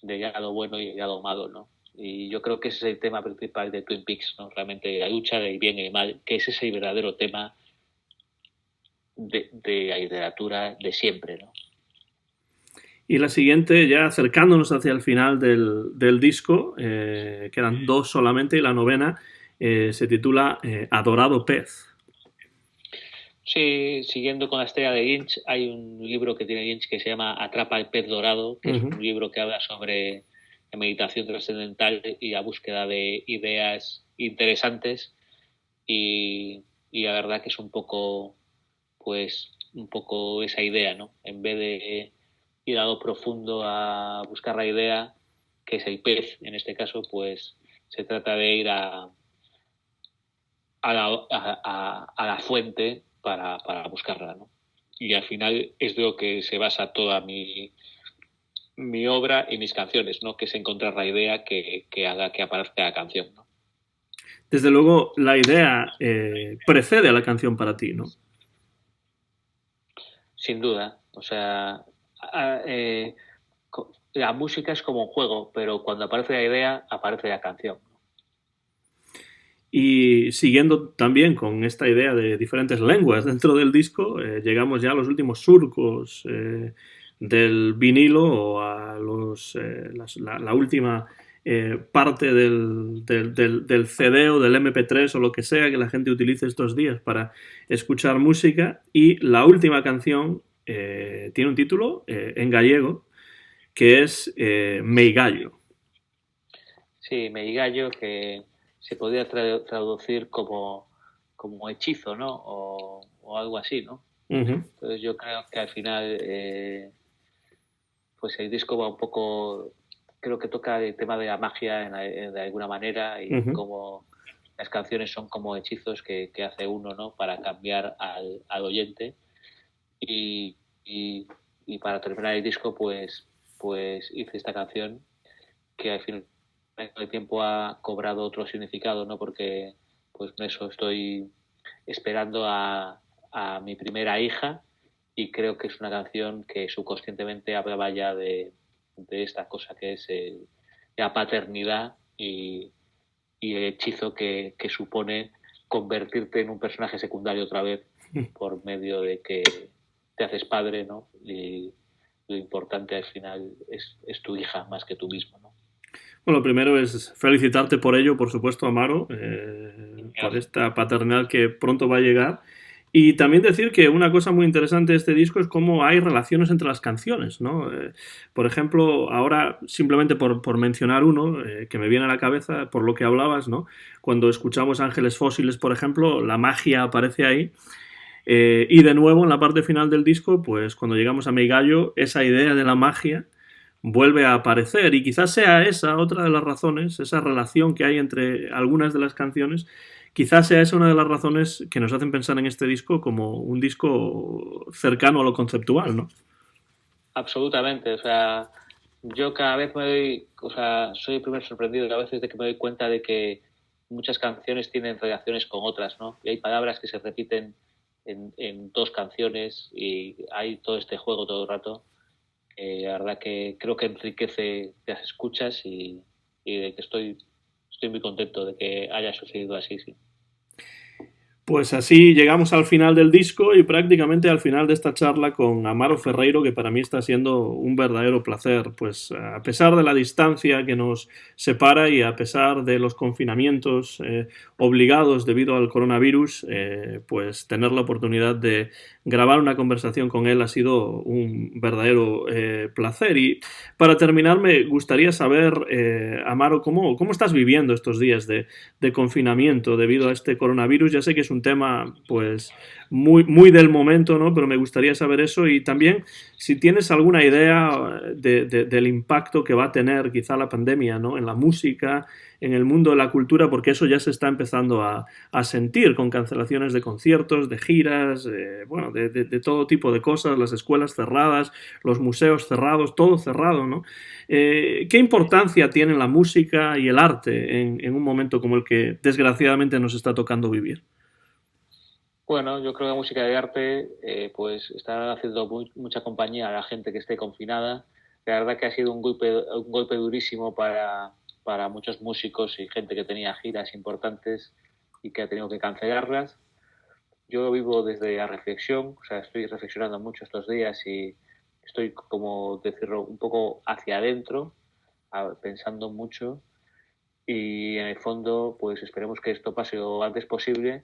lado bueno y lado malo, ¿no? Y yo creo que ese es el tema principal de Twin Peaks, ¿no? Realmente la lucha del bien y el mal, que ese es el verdadero tema de la literatura de siempre, ¿no? Y la siguiente, ya acercándonos hacia el final del disco, quedan dos solamente, y la novena se titula Adorado Pez. Sí, siguiendo con la estrella de Lynch, hay un libro que tiene Lynch que se llama Atrapa el pez dorado, que es un libro que habla sobre la meditación trascendental y la búsqueda de ideas interesantes, y la verdad que es un poco esa idea, ¿no? En vez de ir a lo profundo a buscar la idea, que es el pez, en este caso, pues se trata de ir a la fuente para buscarla, ¿no? Y al final es de lo que se basa toda mi obra y mis canciones, ¿no? Que es encontrar la idea que haga que aparezca la canción, ¿no? Desde luego, la idea precede a la canción para ti, ¿no? Sin duda. O sea, la música es como un juego, pero cuando aparece la idea, aparece la canción. Y siguiendo también con esta idea de diferentes lenguas dentro del disco, llegamos ya a los últimos surcos del vinilo o a la última parte del CD o del MP3 o lo que sea que la gente utilice estos días para escuchar música. Y la última canción tiene un título en gallego que es Meigallo. Sí, Meigallo, que se podría traducir como hechizo, ¿no? O algo así, ¿no? Uh-huh. Entonces yo creo que al final, pues el disco va un poco, creo que toca el tema de la magia de alguna manera y Uh-huh. como las canciones son como hechizos que hace uno, ¿no? Para cambiar al oyente y para terminar el disco, pues hice esta canción que al final el tiempo ha cobrado otro significado, ¿no? Porque pues en eso estoy esperando a mi primera hija y creo que es una canción que subconscientemente hablaba ya de esta cosa que es la paternidad y el hechizo que supone convertirte en un personaje secundario otra vez por medio de que te haces padre, ¿no? Y lo importante al final es tu hija más que tú mismo, ¿no? Bueno, lo primero es felicitarte por ello, por supuesto, Amaro, por esta paternidad que pronto va a llegar. Y también decir que una cosa muy interesante de este disco es cómo hay relaciones entre las canciones, ¿no? Por ejemplo, ahora, simplemente por mencionar uno que me viene a la cabeza, por lo que hablabas, ¿no? Cuando escuchamos Ángeles Fósiles, por ejemplo, la magia aparece ahí. Y de nuevo, en la parte final del disco, pues cuando llegamos a Meigallo, esa idea de la magia vuelve a aparecer y quizás sea esa otra de las razones, esa relación que hay entre algunas de las canciones, quizás sea esa una de las razones que nos hacen pensar en este disco como un disco cercano a lo conceptual, ¿no? Absolutamente, o sea, yo cada vez soy el primer sorprendido a veces de que me doy cuenta de que muchas canciones tienen relaciones con otras, ¿no? Y hay palabras que se repiten en dos canciones y hay todo este juego todo el rato. La verdad que creo que enriquece las escuchas y de que estoy muy contento de que haya sucedido así, sí. Pues así llegamos al final del disco y prácticamente al final de esta charla con Amaro Ferreiro, que para mí está siendo un verdadero placer. Pues a pesar de la distancia que nos separa y a pesar de los confinamientos obligados debido al coronavirus, pues tener la oportunidad de grabar una conversación con él ha sido un verdadero placer. Y para terminar me gustaría saber, Amaro, ¿cómo estás viviendo estos días de confinamiento debido a este coronavirus? Ya sé que es un tema pues muy del momento, ¿no? Pero me gustaría saber eso y también si tienes alguna idea del impacto que va a tener quizá la pandemia, ¿no? En la música, en el mundo de la cultura, porque eso ya se está empezando a sentir con cancelaciones de conciertos, de giras, bueno, de todo tipo de cosas, las escuelas cerradas, los museos cerrados, todo cerrado, ¿no? ¿Qué importancia tiene la música y el arte en un momento como el que desgraciadamente nos está tocando vivir? Bueno, yo creo que la música y arte pues está haciendo mucha compañía a la gente que esté confinada. La verdad que ha sido un golpe durísimo para muchos músicos y gente que tenía giras importantes y que ha tenido que cancelarlas. Yo vivo desde la reflexión, o sea, estoy reflexionando mucho estos días y estoy, como decirlo, un poco hacia adentro, pensando mucho y en el fondo, pues esperemos que esto pase lo antes posible,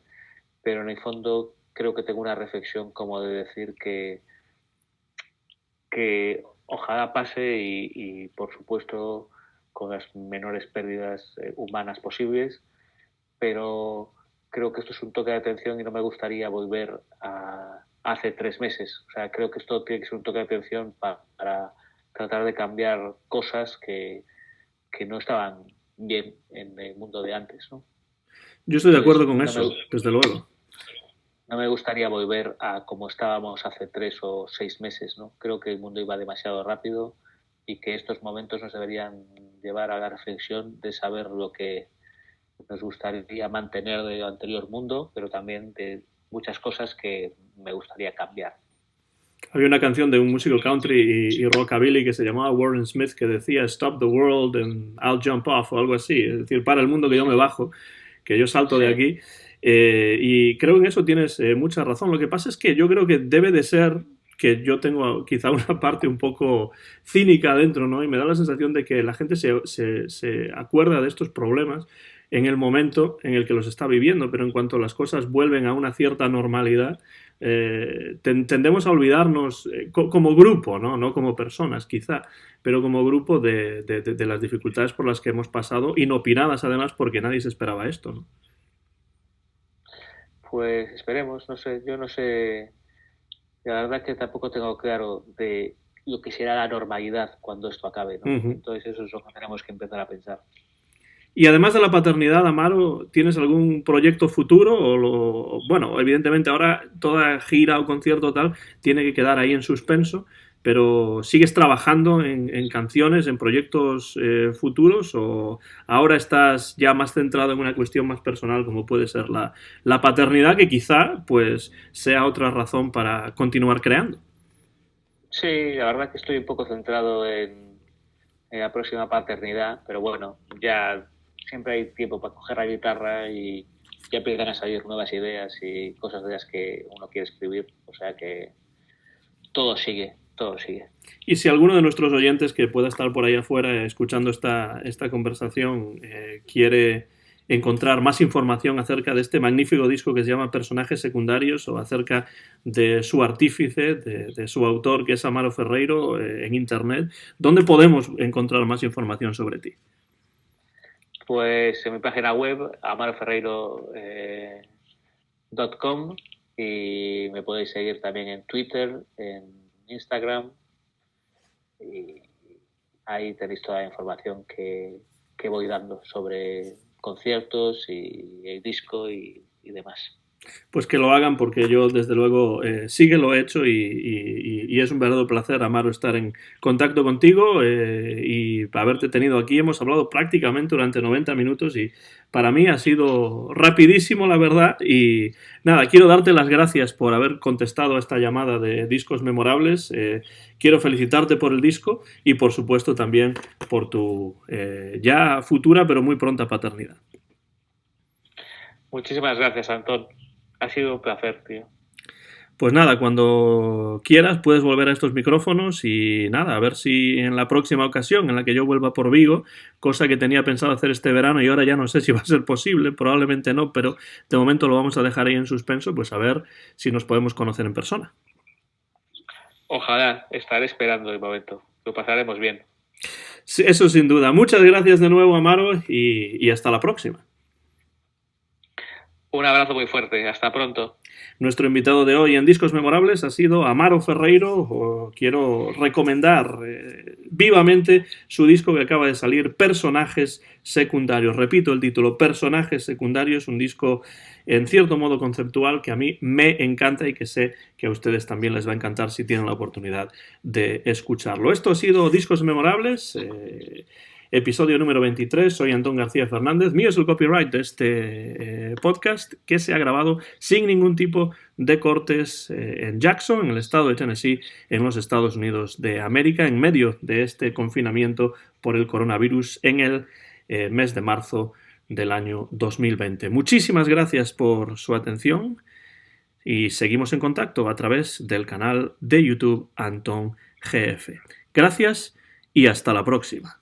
pero en el fondo creo que tengo una reflexión como de decir que ojalá pase y por supuesto con las menores pérdidas humanas posibles, pero creo que esto es un toque de atención y no me gustaría volver a hace 3 meses. O sea, creo que esto tiene que ser un toque de atención para tratar de cambiar cosas que no estaban bien en el mundo de antes, ¿no? Yo estoy de Entonces, acuerdo con eso, desde luego. No me gustaría volver a como estábamos hace 3 o 6 meses, ¿no? Creo que el mundo iba demasiado rápido y que estos momentos nos deberían llevar a la reflexión de saber lo que nos gustaría mantener del anterior mundo, pero también de muchas cosas que me gustaría cambiar. Había una canción de un músico country y rockabilly que se llamaba Warren Smith que decía Stop the world and I'll jump off o algo así, es decir, para el mundo que yo me bajo, que yo salto de aquí. Y creo que en eso tienes mucha razón. Lo que pasa es que yo creo que debe de ser que yo tengo quizá una parte un poco cínica dentro, ¿no? Y me da la sensación de que la gente se acuerda de estos problemas en el momento en el que los está viviendo, pero en cuanto las cosas vuelven a una cierta normalidad, tendemos a olvidarnos como grupo, ¿no? No como personas quizá, pero como grupo de las dificultades por las que hemos pasado, inopinadas además porque nadie se esperaba esto, ¿no? Pues esperemos, no sé, yo no sé, la verdad que tampoco tengo claro de lo que será la normalidad cuando esto acabe, ¿no? Uh-huh. Entonces eso es lo que tenemos que empezar a pensar. Y además de la paternidad, Amaro, ¿tienes algún proyecto futuro? Bueno, evidentemente ahora toda gira o concierto tal tiene que quedar ahí en suspenso, pero ¿sigues trabajando en canciones, en proyectos futuros o ahora estás ya más centrado en una cuestión más personal como puede ser la paternidad, que quizá pues sea otra razón para continuar creando? Sí, la verdad que estoy un poco centrado en la próxima paternidad, pero bueno, ya siempre hay tiempo para coger la guitarra y ya empiezan a salir nuevas ideas y cosas de las que uno quiere escribir, o sea que todo sigue, todo sigue. Y si alguno de nuestros oyentes que pueda estar por ahí afuera escuchando esta conversación quiere encontrar más información acerca de este magnífico disco que se llama Personajes Secundarios o acerca de su artífice, de su autor que es Amaro Ferreiro en internet, ¿dónde podemos encontrar más información sobre ti? Pues en mi página web, amaroferreiro.com y me podéis seguir también en Twitter, en Instagram y ahí tenéis toda la información que voy dando sobre conciertos y el disco y demás. Pues que lo hagan porque yo desde luego sí que lo he hecho y es un verdadero placer, Amaro, estar en contacto contigo y haberte tenido aquí. Hemos hablado prácticamente durante 90 minutos y para mí ha sido rapidísimo, la verdad. Y nada, quiero darte las gracias por haber contestado a esta llamada de Discos Memorables. Quiero felicitarte por el disco y por supuesto también por tu ya futura pero muy pronta paternidad. Muchísimas gracias, Antón. Ha sido un placer, tío. Pues nada, cuando quieras puedes volver a estos micrófonos y nada, a ver si en la próxima ocasión en la que yo vuelva por Vigo, cosa que tenía pensado hacer este verano y ahora ya no sé si va a ser posible, probablemente no, pero de momento lo vamos a dejar ahí en suspenso, pues a ver si nos podemos conocer en persona. Ojalá, estaré esperando el momento. Lo pasaremos bien. Sí, eso sin duda. Muchas gracias de nuevo, Amaro, y hasta la próxima. Un abrazo muy fuerte. Hasta pronto. Nuestro invitado de hoy en Discos Memorables ha sido Amaro Ferreiro. Quiero recomendar vivamente su disco que acaba de salir, Personajes Secundarios. Repito el título, Personajes Secundarios, un disco en cierto modo conceptual que a mí me encanta y que sé que a ustedes también les va a encantar si tienen la oportunidad de escucharlo. Esto ha sido Discos Memorables. Episodio número 23, soy Antón García Fernández. Mío es el copyright de este podcast que se ha grabado sin ningún tipo de cortes en Jackson, en el estado de Tennessee, en los Estados Unidos de América, en medio de este confinamiento por el coronavirus en el mes de marzo del año 2020. Muchísimas gracias por su atención y seguimos en contacto a través del canal de YouTube Antón GF. Gracias y hasta la próxima.